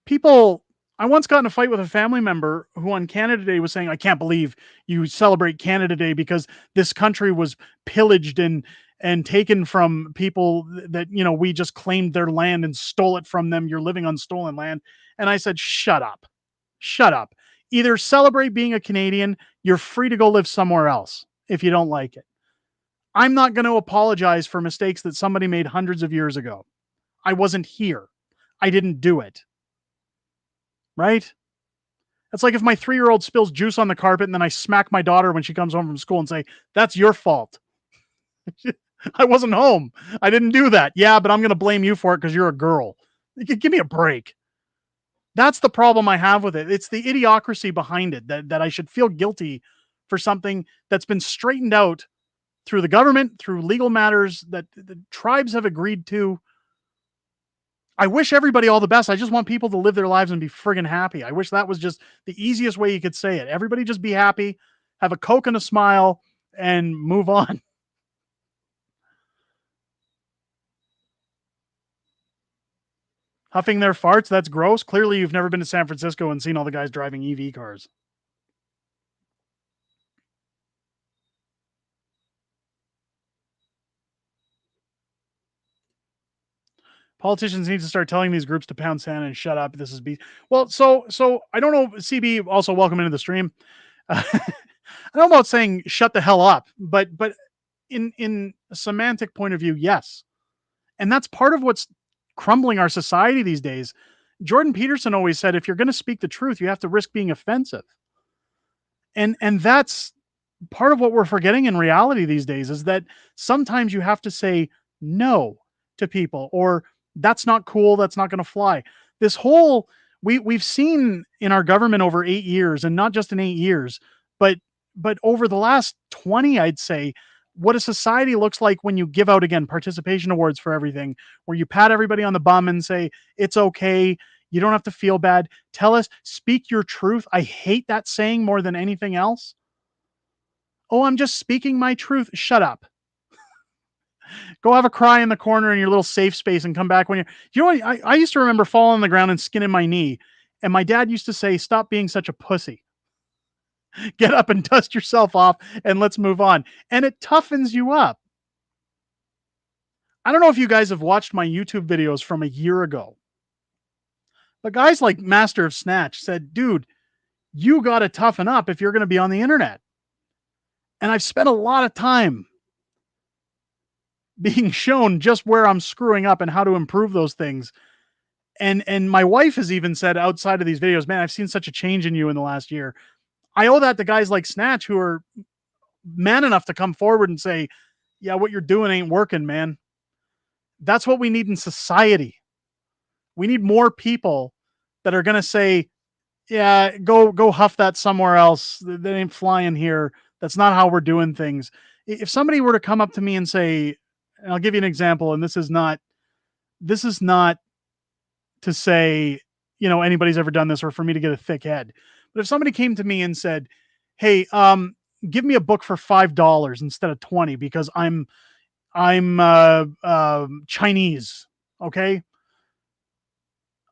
People, I once got in a fight with a family member who on Canada Day was saying, "I can't believe you celebrate Canada Day because this country was pillaged and taken from people that, you know, we just claimed their land and stole it from them. You're living on stolen land." And I said, "Shut up. Shut up. Either celebrate being a Canadian, you're free to go live somewhere else if you don't like it. I'm not going to apologize for mistakes that somebody made hundreds of years ago. I wasn't here. I didn't do it." Right? That's like if my 3-year-old spills juice on the carpet and then I smack my daughter when she comes home from school and say, "That's your fault." I wasn't home. I didn't do that. Yeah, but I'm going to blame you for it because you're a girl. Give me a break. That's the problem I have with it. It's the idiocracy behind it, that I should feel guilty for something that's been straightened out through the government, through legal matters that the tribes have agreed to. I wish everybody all the best. I just want people to live their lives and be friggin' happy. I wish that was just the easiest way you could say it. Everybody just be happy, have a Coke and a smile, and move on. Huffing their farts, that's gross. Clearly, you've never been to San Francisco and seen all the guys driving EV cars. Politicians need to start telling these groups to pound sand and shut up. This is B. Well, so I don't know. CB, also welcome into the stream. I don't know about saying shut the hell up, but in a semantic point of view, yes, and that's part of what's crumbling our society these days. Jordan Peterson always said, if you're going to speak the truth, you have to risk being offensive, and that's part of what we're forgetting in reality these days is that sometimes you have to say no to people or that's not cool, that's not going to fly. This whole we've seen in our government over 8 years, and not just in 8 years, but over the last 20, I'd say, what a society looks like when you give out, again, participation awards for everything, where you pat everybody on the bum and say it's okay, you don't have to feel bad, tell us, speak your truth. I hate that saying more than anything else. Oh, I'm just speaking my truth. Shut up. Go have a cry in the corner in your little safe space and come back when you're. You know what? I used to remember falling on the ground and skinning my knee. And my dad used to say, stop being such a pussy. Get up and dust yourself off and let's move on. And it toughens you up. I don't know if you guys have watched my YouTube videos from a year ago, but guys like Master of Snatch said, dude, you got to toughen up if you're going to be on the internet. And I've spent a lot of time being shown just where I'm screwing up and how to improve those things. And my wife has even said outside of these videos, man, I've seen such a change in you in the last year. I owe that to guys like Snatch who are man enough to come forward and say, yeah, what you're doing ain't working, man. That's what we need in society. We need more people that are going to say, yeah, go huff that somewhere else. That ain't flying here. That's not how we're doing things. If somebody were to come up to me and say, and I'll give you an example, and this is not to say, anybody's ever done this or for me to get a thick head. But if somebody came to me and said, hey, give me a book for $5 instead of 20 because I'm Chinese. Okay.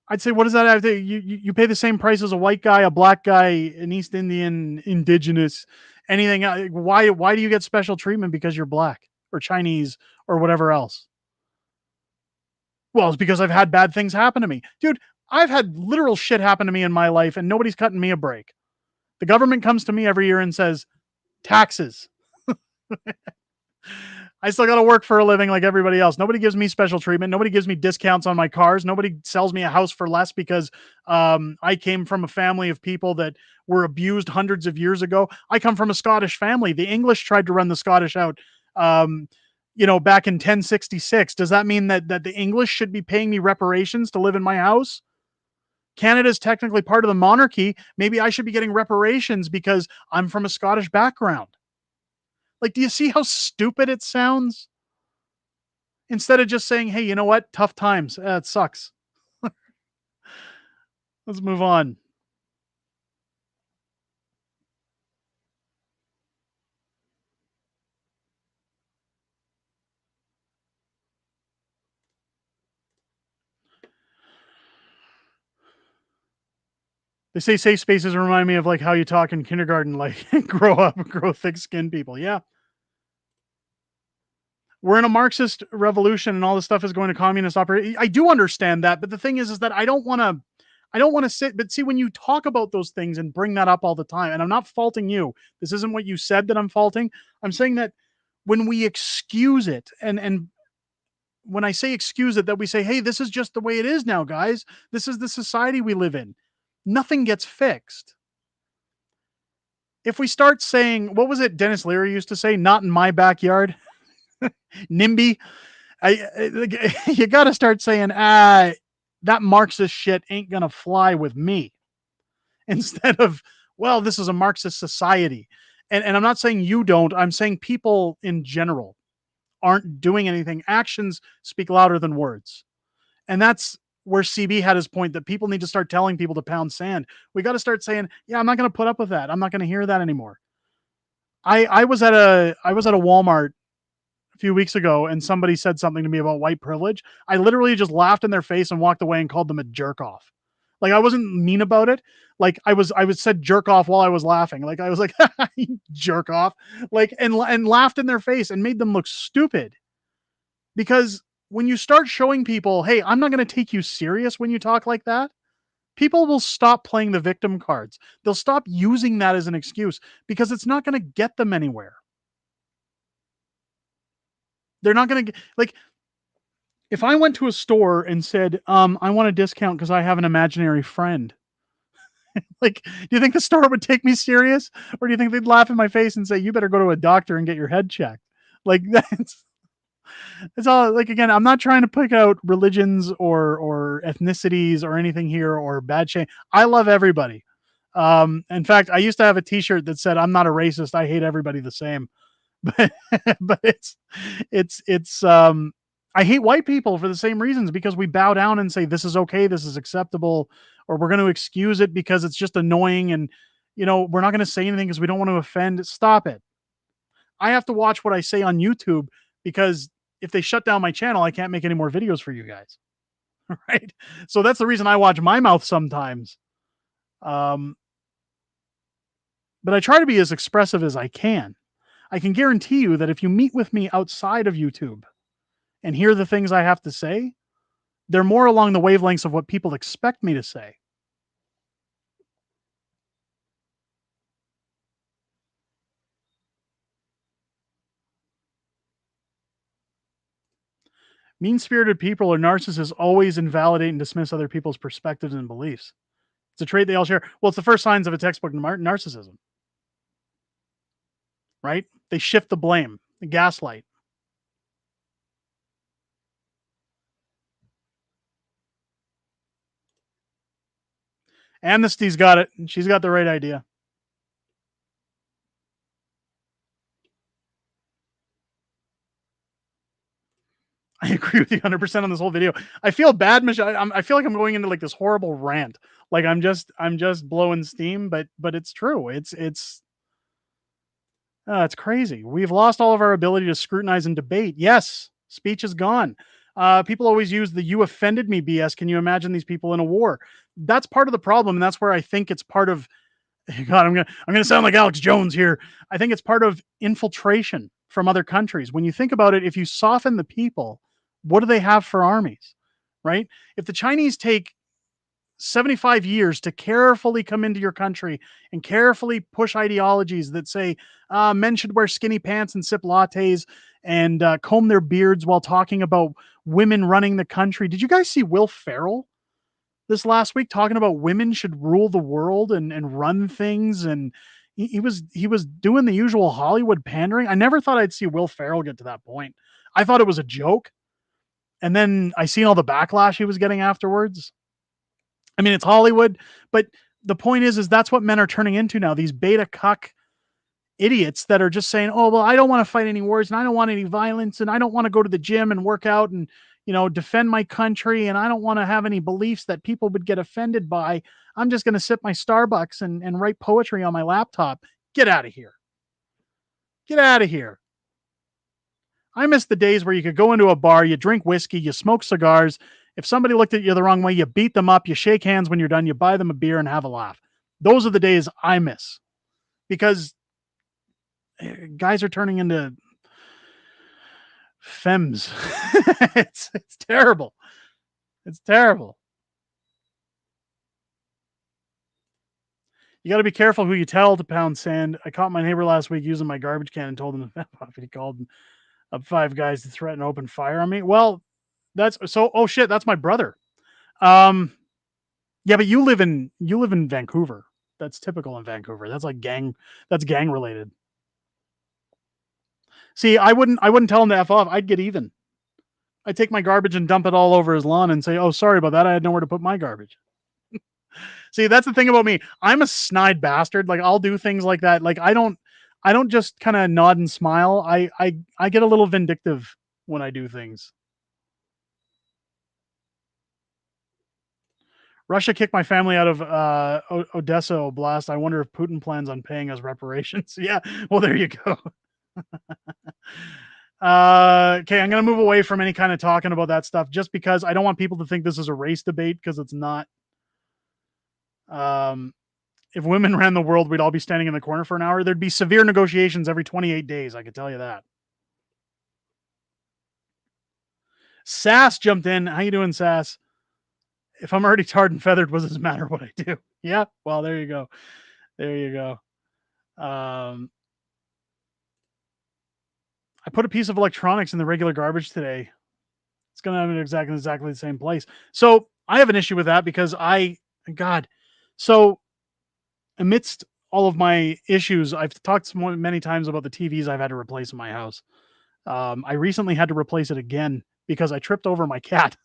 I'd say, what does that have to, you pay the same price as a white guy, a black guy, an East Indian, indigenous, anything. Why do you get special treatment because you're black or Chinese or whatever else? Well, it's because I've had bad things happen to me. Dude, I've had literal shit happen to me in my life and nobody's cutting me a break. The government comes to me every year and says, taxes. I still got to work for a living like everybody else. Nobody gives me special treatment. Nobody gives me discounts on my cars. Nobody sells me a house for less because I came from a family of people that were abused hundreds of years ago. I come from a Scottish family. The English tried to run the Scottish out, back in 1066. Does that mean that the English should be paying me reparations to live in my house? Canada's technically part of the monarchy. Maybe I should be getting reparations because I'm from a Scottish background. Like, do you see how stupid it sounds? Instead of just saying, hey, you know what? Tough times. It sucks. Let's move on. They say safe spaces remind me of like how you talk in kindergarten, like grow up, grow thick skin people. Yeah. We're in a Marxist revolution and all this stuff is going to communist operate. I do understand that, but the thing is that I don't want to sit, but see, when you talk about those things and bring that up all the time, and I'm not faulting you, this isn't what you said that I'm faulting. I'm saying that when we excuse it, and when I say excuse it, that we say, hey, this is just the way it is now, guys. This is the society we live in. Nothing gets fixed. If we start saying, what was it Dennis Leary used to say? Not in my backyard. NIMBY. You got to start saying, that Marxist shit ain't going to fly with me. Instead of, well, this is a Marxist society. And I'm not saying you don't, I'm saying people in general aren't doing anything. Actions speak louder than words. And that's where CB had his point that people need to start telling people to pound sand. We got to start saying, yeah, I'm not going to put up with that. I'm not going to hear that anymore. I was at a Walmart a few weeks ago and somebody said something to me about white privilege. I literally just laughed in their face and walked away and called them a jerk off. Like I wasn't mean about it. Like I was said jerk off while I was laughing. Like I was like jerk off. Like and laughed in their face and made them look stupid. Because when you start showing people, "Hey, I'm not going to take you serious when you talk like that." People will stop playing the victim cards. They'll stop using that as an excuse because it's not going to get them anywhere. They're not going to like if I went to a store and said, I want a discount because I have an imaginary friend, like, do you think the store would take me serious? Or do you think they'd laugh in my face and say, you better go to a doctor and get your head checked? Like, it's all like, again, I'm not trying to pick out religions or ethnicities or anything here or bad shame. I love everybody. In fact, I used to have a t shirt that said, I'm not a racist. I hate everybody the same. But but it's I hate white people for the same reasons because we bow down and say this is okay, this is acceptable, or we're going to excuse it because it's just annoying and we're not going to say anything because we don't want to offend. Stop it. I have to watch what I say on YouTube because if they shut down my channel, I can't make any more videos for you guys. Right? So that's the reason I watch my mouth sometimes. Um, but I try to be as expressive as I can. I can guarantee you that if you meet with me outside of YouTube and hear the things I have to say, they're more along the wavelengths of what people expect me to say. Mean spirited people or narcissists always invalidate and dismiss other people's perspectives and beliefs. It's a trait they all share. Well, it's the first signs of a textbook narcissism, right? They shift the blame, the gaslight. Amnesty's got it. She's got the right idea. I agree with you 100% on this whole video. I feel bad, Michelle. I feel like I'm going into like this horrible rant. Like I'm just blowing steam, but it's true. It's crazy. We've lost all of our ability to scrutinize and debate. Yes, speech is gone. People always use the "you offended me" BS. Can you imagine these people in a war? That's part of the problem, and that's where I think it's part of. God, I'm gonna sound like Alex Jones here. I think it's part of infiltration from other countries. When you think about it, if you soften the people, what do they have for armies, right? If the Chinese take 75 years to carefully come into your country and carefully push ideologies that say men should wear skinny pants and sip lattes and comb their beards while talking about women running the country. Did you guys see Will Ferrell this last week talking about women should rule the world and run things? And he was doing the usual Hollywood pandering. I never thought I'd see Will Ferrell get to that point. I thought it was a joke. And then I seen all the backlash he was getting afterwards. I mean, it's Hollywood, but the point is that's what men are turning into now. These beta cuck idiots that are just saying, "Oh, well, I don't want to fight any wars, and I don't want any violence, and I don't want to go to the gym and work out and defend my country, and I don't want to have any beliefs that people would get offended by. I'm just going to sip my Starbucks and write poetry on my laptop." Get out of here! Get out of here! I miss the days where you could go into a bar, you drink whiskey, you smoke cigars. If somebody looked at you the wrong way, you beat them up, you shake hands when you're done, you buy them a beer and have a laugh. Those are the days I miss because guys are turning into femmes. It's terrible. It's terrible. You got to be careful who you tell to pound sand. I caught my neighbor last week using my garbage can and told him he called up five guys to threaten open fire on me. Well, that's so. Oh shit, that's my brother. Um, Yeah, but you live in Vancouver. That's typical in Vancouver. That's like gang. That's gang related. See, I wouldn't tell him to f off. I'd get even. I'd take my garbage and dump it all over his lawn and say, "Oh, sorry about that. I had nowhere to put my garbage." See, that's the thing about me. I'm a snide bastard. Like I'll do things like that. Like I don't just kind of nod and smile. I get a little vindictive when I do things. Russia kicked my family out of Odessa Oblast. I wonder if Putin plans on paying us reparations. Yeah, well, there you go. Okay, I'm going to move away from any kind of talking about that stuff just because I don't want people to think this is a race debate because it's not. Um, if women ran the world, we'd all be standing in the corner for an hour. There'd be severe negotiations every 28 days. I could tell you that. Sass jumped in. How you doing, Sass? If I'm already tarred and feathered, what does it matter what I do? Yeah. Well, there you go. There you go. I put a piece of electronics in the regular garbage today. It's going to have it exactly the same place. So I have an issue with that because God, so amidst all of my issues, I've talked many times about the TVs I've had to replace in my house. I recently had to replace it again because I tripped over my cat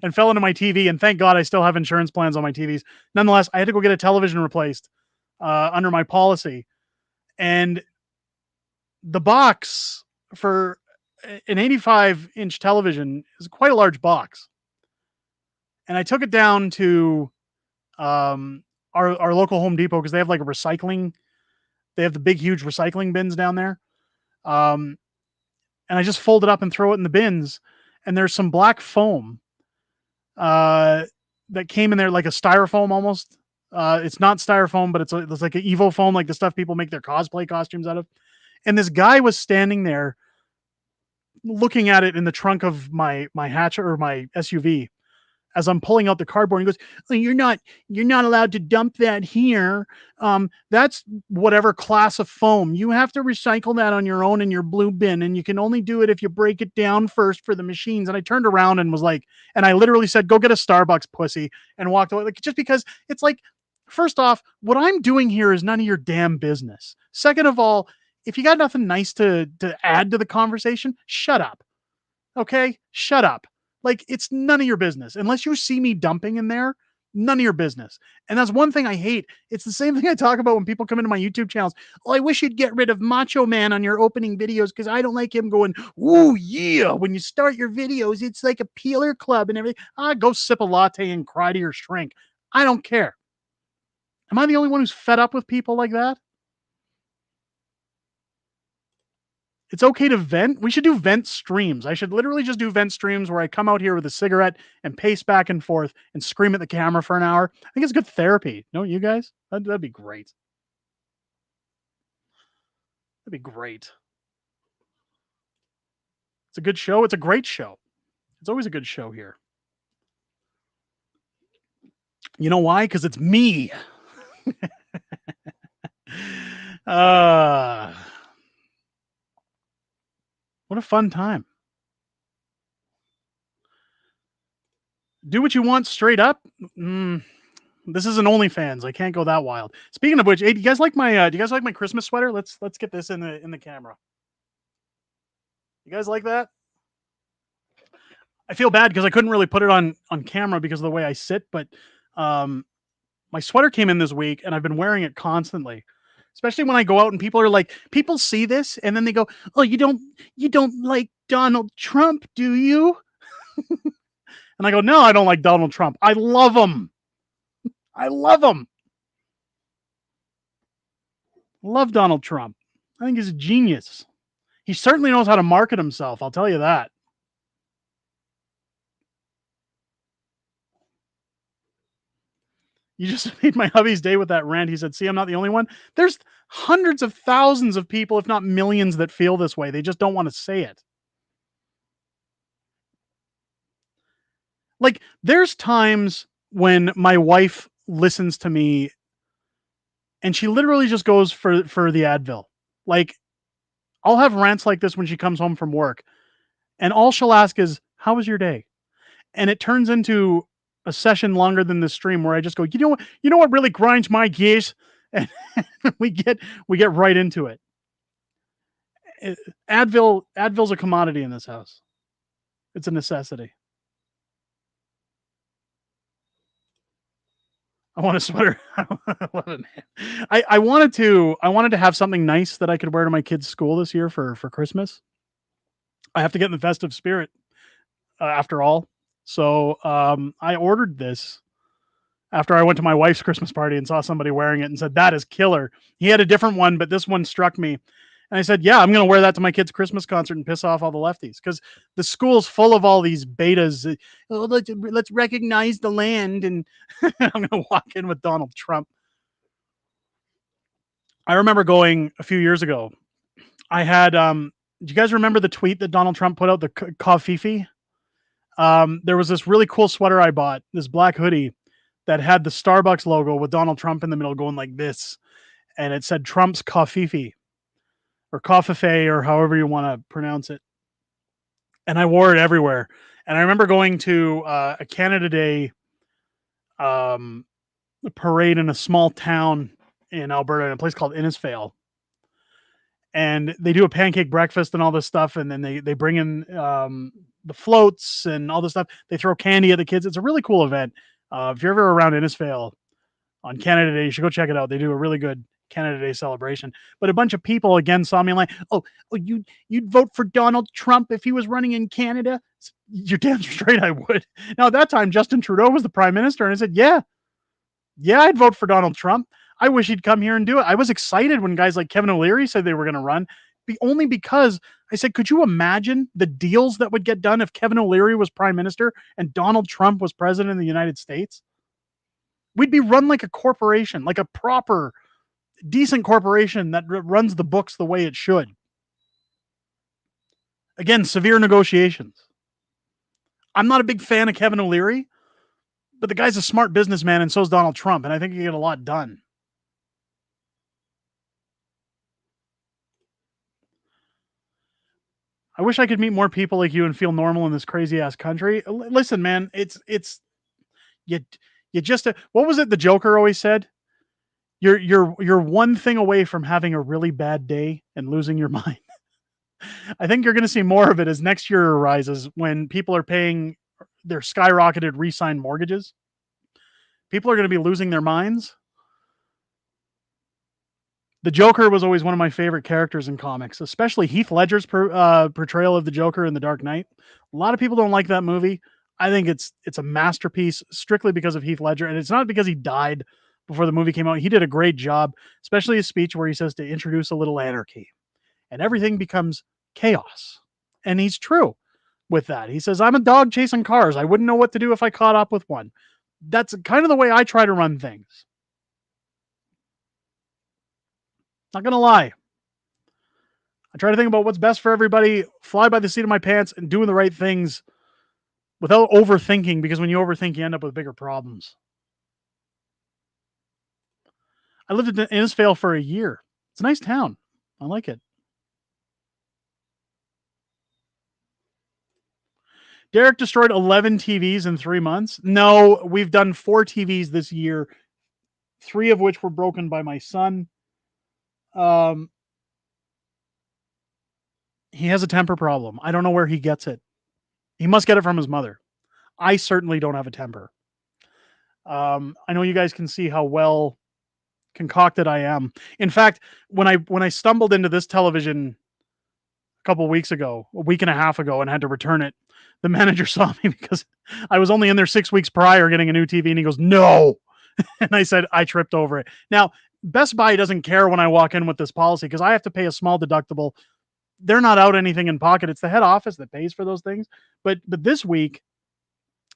and fell into my TV. And thank God I still have insurance plans on my TVs. Nonetheless, I had to go get a television replaced under my policy. And the box for an 85-inch television is quite a large box. And I took it down to our local Home Depot because they have like a recycling. They have the big, huge recycling bins down there. Um, and I just fold it up and throw it in the bins. And there's some black foam uh, that came in there like a styrofoam almost. It's not styrofoam, but it's like an Evo foam, like the stuff people make their cosplay costumes out of. And this guy was standing there looking at it in the trunk of my hatch or my SUV as I'm pulling out the cardboard. He goes, "Oh, you're not allowed to dump that here. That's whatever class of foam. You have to recycle that on your own in your blue bin, and you can only do it if you break it down first for the machines." And I turned around and was like, and I literally said, "Go get a Starbucks, pussy," and walked away. Like, just because it's like, first off, what I'm doing here is none of your damn business. Second of all, if you got nothing nice to add to the conversation, shut up. Okay, shut up. Like, it's none of your business. Unless you see me dumping in there, none of your business. And that's one thing I hate. It's the same thing I talk about when people come into my YouTube channels. Oh, I wish you'd get rid of Macho Man on your opening videos because I don't like him going, "Ooh, yeah." When you start your videos, it's like a peeler club and everything. Go sip a latte and cry to your shrink. I don't care. Am I the only one who's fed up with people like that? It's okay to vent. We should do vent streams. I should literally just do vent streams where I come out here with a cigarette and pace back and forth and scream at the camera for an hour. I think it's good therapy. Don't you guys? That'd be great. That'd be great. It's a good show. It's a great show. It's always a good show here. You know why? Because it's me. uh, what a fun time. Do what you want straight up. This is an OnlyFans. I can't go that wild. Speaking of which, hey, do you guys like my Christmas sweater? Let's get this in the camera. You guys like that? I feel bad because I couldn't really put it on camera because of the way I sit, but um, my sweater came in this week and I've been wearing it constantly. Especially when I go out and people are like, people see this and then they go, "Oh, you don't like Donald Trump, do you?" And I go, "No, I don't like Donald Trump. I love him. I love him. Love Donald Trump. I think he's a genius. He certainly knows how to market himself. I'll tell you that." You just made my hubby's day with that rant. He said, "See, I'm not the only one." There's hundreds of thousands of people, if not millions, that feel this way. They just don't want to say it. Like, there's times when my wife listens to me and she literally just goes for the Advil. Like, I'll have rants like this when she comes home from work, and all she'll ask is, "How was your day?" And it turns into a session longer than the stream where I just go, "You know what really grinds my gears?" And we get we get right into it. Advil's a commodity in this house. It's a necessity. I want a sweater. I wanted to have something nice that I could wear to my kids' school this year for Christmas. I have to get in the festive spirit after all. So I ordered this. after I went to my wife's Christmas party and saw somebody wearing it and said, "That is killer." He had a different one, but this one struck me. And I said, "Yeah, I'm going to wear that to my kid's Christmas concert and piss off all the lefties." Because the school's full of all these betas. Oh, let's recognize the land. And I'm going to walk in with Donald Trump. I remember going a few years ago. I had, do you guys remember the tweet that Donald Trump put out, the Kafifi? There was this really cool sweater I bought, this black hoodie that had the Starbucks logo with Donald Trump in the middle going like this. And it said Trump's Kafifi or Kafife or however you want to pronounce it. And I wore it everywhere. And I remember going to a Canada Day um, parade in a small town in Alberta, in a place called Innisfail. And they do a pancake breakfast and all this stuff. And then they bring in the floats and all this stuff. They throw candy at the kids. It's a really cool event. If you're ever around Innisfail on Canada Day, you should go check it out. They do a really good Canada Day celebration. But a bunch of people again saw me like, oh, you'd vote for Donald Trump if he was running in Canada? You're damn straight I would. Now at that time, Justin Trudeau was the prime minister, and I said, yeah, I'd vote for Donald Trump. I wish he'd come here and do it. I was excited when guys like Kevin O'Leary said they were going to run, only because I said, could you imagine the deals that would get done if Kevin O'Leary was prime minister and Donald Trump was president of the United States? We'd be run like a corporation, like a proper, decent corporation that runs the books the way it should. Again, severe negotiations. I'm not a big fan of Kevin O'Leary, but the guy's a smart businessman, and so is Donald Trump, and I think he get a lot done. I wish I could meet more people like you and feel normal in this crazy ass country. Listen, man, it's you you just what was it the Joker always said? You're one thing away from having a really bad day and losing your mind. I think you're going to see more of it as next year arises when people are paying their skyrocketed re-signed mortgages. People are going to be losing their minds. The Joker was always one of my favorite characters in comics, especially Heath Ledger's portrayal of the Joker in The Dark Knight. A lot of people don't like that movie. I think it's a masterpiece strictly because of Heath Ledger, and it's not because he died before the movie came out. He did a great job, especially his speech where he says to introduce a little anarchy, and everything becomes chaos. And he's true with that. He says, "I'm a dog chasing cars. I wouldn't know what to do if I caught up with one." That's kind of the way I try to run things. Not gonna lie. I try to think about what's best for everybody, fly by the seat of my pants, and doing the right things without overthinking, because when you overthink, you end up with bigger problems. I lived in Innisfail for a year. It's a nice town. I like it. Derek destroyed 11 TVs in 3 months. No, we've done 4 TVs this year, 3 of which were broken by my son. Um, he has a temper problem. I don't know where he gets it. He must get it from his mother. I certainly don't have a temper. I know you guys can see how well concocted I am. In fact, when I stumbled into this television a couple of weeks ago, a week and a half ago, and had to return it, the manager saw me because I was only in there 6 weeks prior getting a new TV, and he goes, "No," and I said I tripped over it. Now, Best Buy doesn't care when I walk in with this policy because I have to pay a small deductible. They're not out anything in pocket. It's the head office that pays for those things. But this week,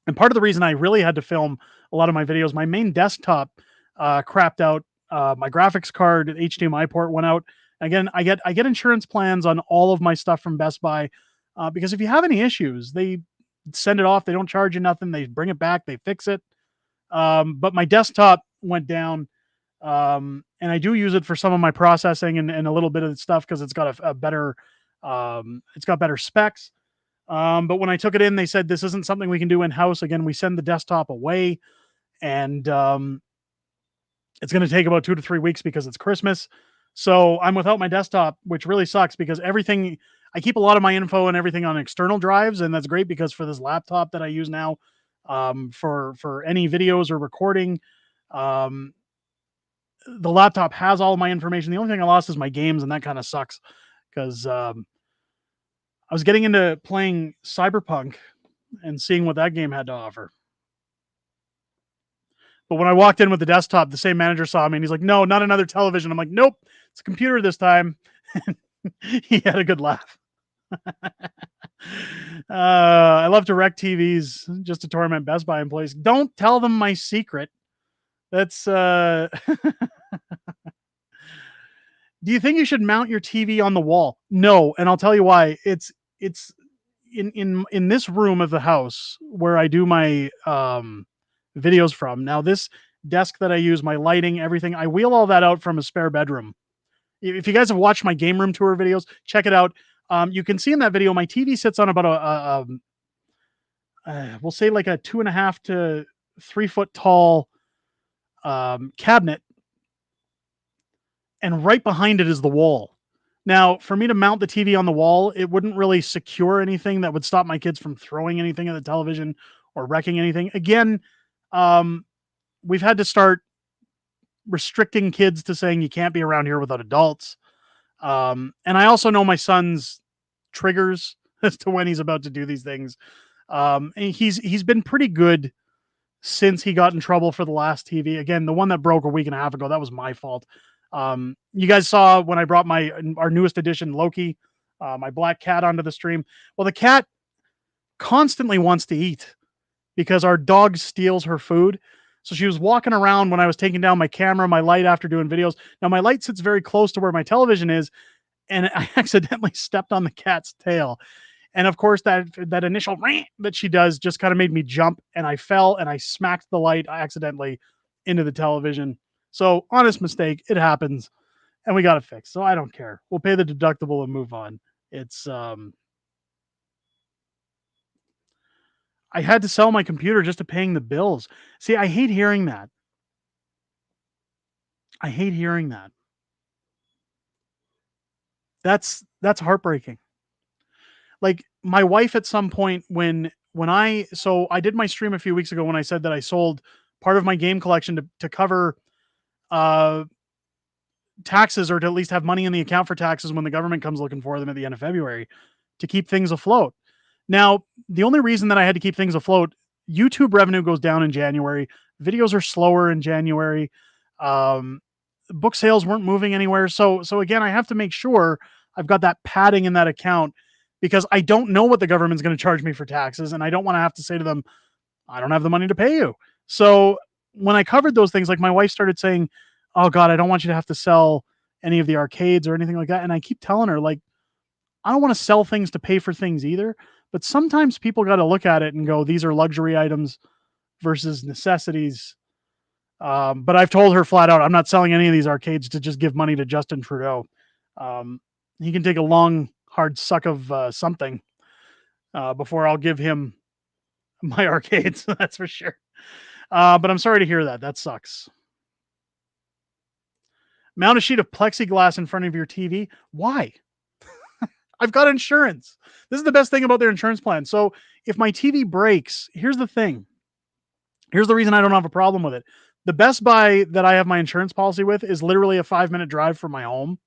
and part of the reason I really had to film a lot of my videos, my main desktop crapped out. My graphics card HDMI port went out. Again, I get insurance plans on all of my stuff from Best Buy because if you have any issues, they send it off. They don't charge you nothing. They bring it back. They fix it. But my desktop went down, and I do use it for some of my processing and a little bit of the stuff because it's got a better, it's got better specs. But when I took it in, they said this isn't something we can do in house. Again, we send the desktop away, and it's going to take about 2 to 3 weeks because it's Christmas. So I'm without my desktop, which really sucks because everything I keep a lot of my info and everything on external drives, and that's great because for this laptop that I use now, for any videos or recording, um, the laptop has all of my information. The only thing I lost is my games, and that kind of sucks because I was getting into playing Cyberpunk and seeing what that game had to offer. But when I walked in with the desktop, the same manager saw me and he's like, "No, not another television." I'm like, "Nope, it's a computer this time." He had a good laugh. I love to wreck TVs just to torment Best Buy employees. Don't tell them my secret. That's Do you think you should mount your TV on the wall? No, and I'll tell you why. It's in this room of the house where I do my videos from. Now this desk that I use, my lighting, everything, I wheel all that out from a spare bedroom. If you guys have watched my game room tour videos, check it out. You can see in that video my TV sits on about we'll say like a 2.5 to 3 foot tall cabinet, and right behind it is the wall. Now, for me to mount the TV on the wall, it wouldn't really secure anything that would stop my kids from throwing anything at the television or wrecking anything. Again, um, we've had to start restricting kids to saying you can't be around here without adults. And I also know my son's triggers as to when he's about to do these things. And he's been pretty good since he got in trouble for the last TV. Again, the one that broke a week and a half ago, that was my fault. You guys saw when I brought our newest edition, Loki, my black cat onto the stream. Well, the cat constantly wants to eat because our dog steals her food. So she was walking around when I was taking down my camera, my light after doing videos. Now my light sits very close to where my television is, and I accidentally stepped on the cat's tail. And of course, that initial rant that she does just kind of made me jump, and I fell and I smacked the light accidentally into the television. So honest mistake, it happens, and we got it fixed. So I don't care. We'll pay the deductible and move on. It's I had to sell my computer just to paying the bills. See, I hate hearing that. I hate hearing that. That's heartbreaking. Like my wife at some point when I did my stream a few weeks ago when I said that I sold part of my game collection to cover uh taxes, or to at least have money in the account for taxes when the government comes looking for them at the end of February to keep things afloat. Now, the only reason that I had to keep things afloat, YouTube revenue goes down in January. Videos are slower in January. Um, Book sales weren't moving anywhere. So again, I have to make sure I've got that padding in that account because I don't know what the government's going to charge me for taxes, and I don't want to have to say to them, I don't have the money to pay you. So when I covered those things, like my wife started saying, "Oh God, I don't want you to have to sell any of the arcades or anything like that." And I keep telling her, like, I don't want to sell things to pay for things either. But sometimes people got to look at it and go, these are luxury items versus necessities. But I've told her flat out, I'm not selling any of these arcades to just give money to Justin Trudeau. Um, he can take a long, hard suck of something before I'll give him my arcades. That's for sure. But I'm sorry to hear that. That sucks. Mount a sheet of plexiglass in front of your TV. Why? I've got insurance. This is the best thing about their insurance plan. So if my TV breaks, here's the thing. Here's the reason I don't have a problem with it. The Best Buy that I have my insurance policy with is literally a 5-minute drive from my home.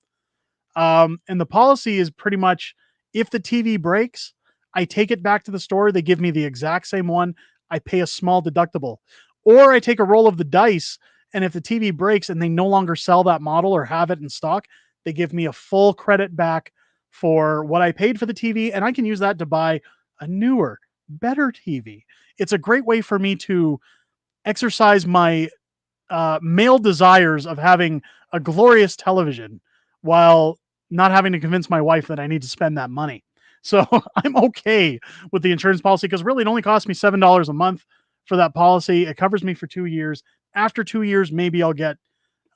And the policy is pretty much, if the TV breaks, I take it back to the store. They give me the exact same one. I pay a small deductible, or I take a roll of the dice. And if the TV breaks and they no longer sell that model or have it in stock, they give me a full credit back for what I paid for the TV. And I can use that to buy a newer, better TV. It's a great way for me to exercise my male desires of having a glorious television while not having to convince my wife that I need to spend that money. So I'm okay with the insurance policy because really it only costs me $7 a month for that policy. It covers me for 2 years. After 2 years, maybe I'll get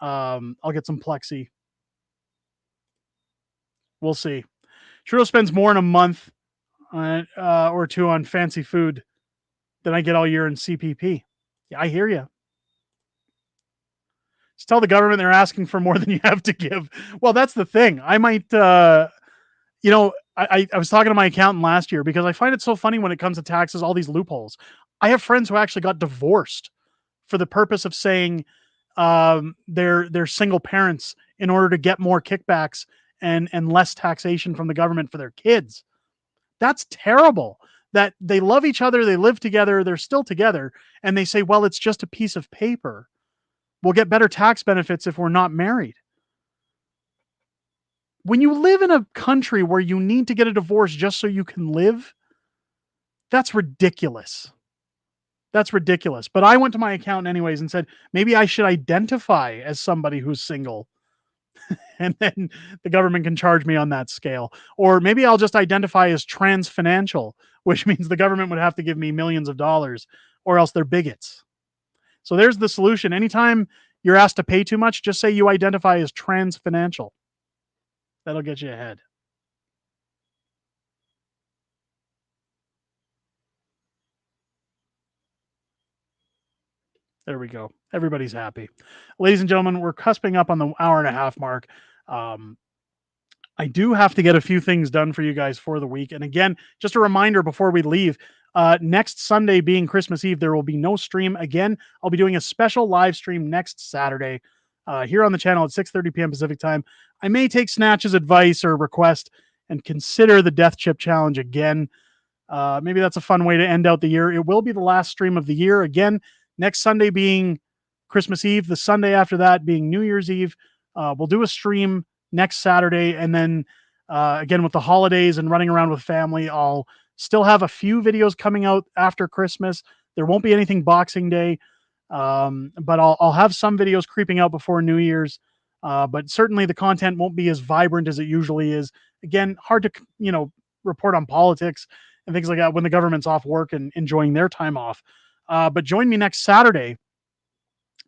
some plexi. We'll see. Trudeau spends more in a month or two on fancy food than I get all year in CPP. Yeah, I hear you. Just tell the government they're asking for more than you have to give. Well, that's the thing. I might, I was talking to my accountant last year because I find it so funny when it comes to taxes, all these loopholes. I have friends who actually got divorced for the purpose of saying they're single parents in order to get more kickbacks and less taxation from the government for their kids. That's terrible. that they love each other, they live together, they're still together, and they say, well, it's just a piece of paper. We'll get better tax benefits if we're not married. When you live in a country where you need to get a divorce just so you can live, that's ridiculous. That's ridiculous. But I went to my accountant anyways and said, maybe I should identify as somebody who's single, and then the government can charge me on that scale. Or maybe I'll just identify as trans financial, which means the government would have to give me millions of dollars, or else they're bigots. So there's the solution. Anytime you're asked to pay too much, just say you identify as trans financial. That'll get you ahead. There we go. Everybody's happy. Ladies and gentlemen, we're cusping up on the hour and a half mark. Um, I do have to get a few things done for you guys for the week. And again, just a reminder before we leave, next Sunday being Christmas Eve, there will be no stream. Again, I'll be doing a special live stream next Saturday here on the channel at 6:30 p.m. Pacific time. I may take Snatch's advice or request and consider the Death Chip Challenge again. Maybe that's a fun way to end out the year. It will be the last stream of the year. Again, next Sunday being Christmas Eve, the Sunday after that being New Year's Eve. We'll do a stream next Saturday. And then again, with the holidays and running around with family, I'll still have a few videos coming out after Christmas. There won't be anything Boxing Day, but I'll have some videos creeping out before New Year's. But certainly the content won't be as vibrant as it usually is. Again, hard to, report on politics and things like that when the government's off work and enjoying their time off. But join me next Saturday.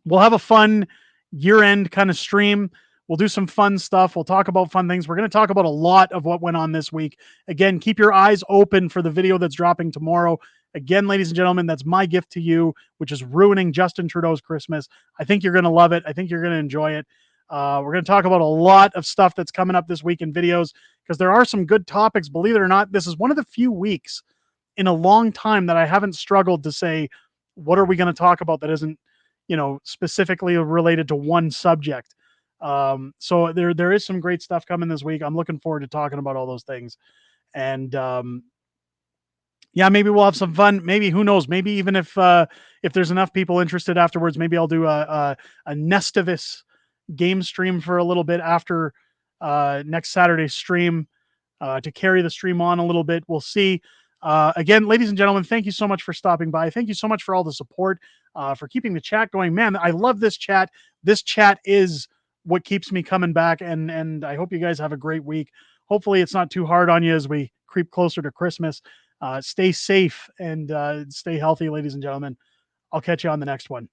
We'll have a fun year-end kind of stream. We'll do some fun stuff. We'll talk about fun things. We're going to talk about a lot of what went on this week. Again, keep your eyes open for the video that's dropping tomorrow. Again, ladies and gentlemen, that's my gift to you, which is ruining Justin Trudeau's Christmas. I think you're going to love it. I think you're going to enjoy it. We're going to talk about a lot of stuff that's coming up this week in videos because there are some good topics. Believe it or not, this is one of the few weeks in a long time that I haven't struggled to say, what are we going to talk about that isn't, specifically related to one subject. So there is some great stuff coming this week. I'm looking forward to talking about all those things. And yeah, maybe we'll have some fun. Maybe, who knows? Maybe even if there's enough people interested afterwards, maybe I'll do a Nestivus game stream for a little bit after next Saturday's stream to carry the stream on a little bit. We'll see. Again, ladies and gentlemen, thank you so much for stopping by. Thank you so much for all the support, for keeping the chat going. Man, I love this chat. This chat is what keeps me coming back, and I hope you guys have a great week. Hopefully it's not too hard on you as we creep closer to Christmas. Stay safe and stay healthy, ladies and gentlemen. I'll catch you on the next one.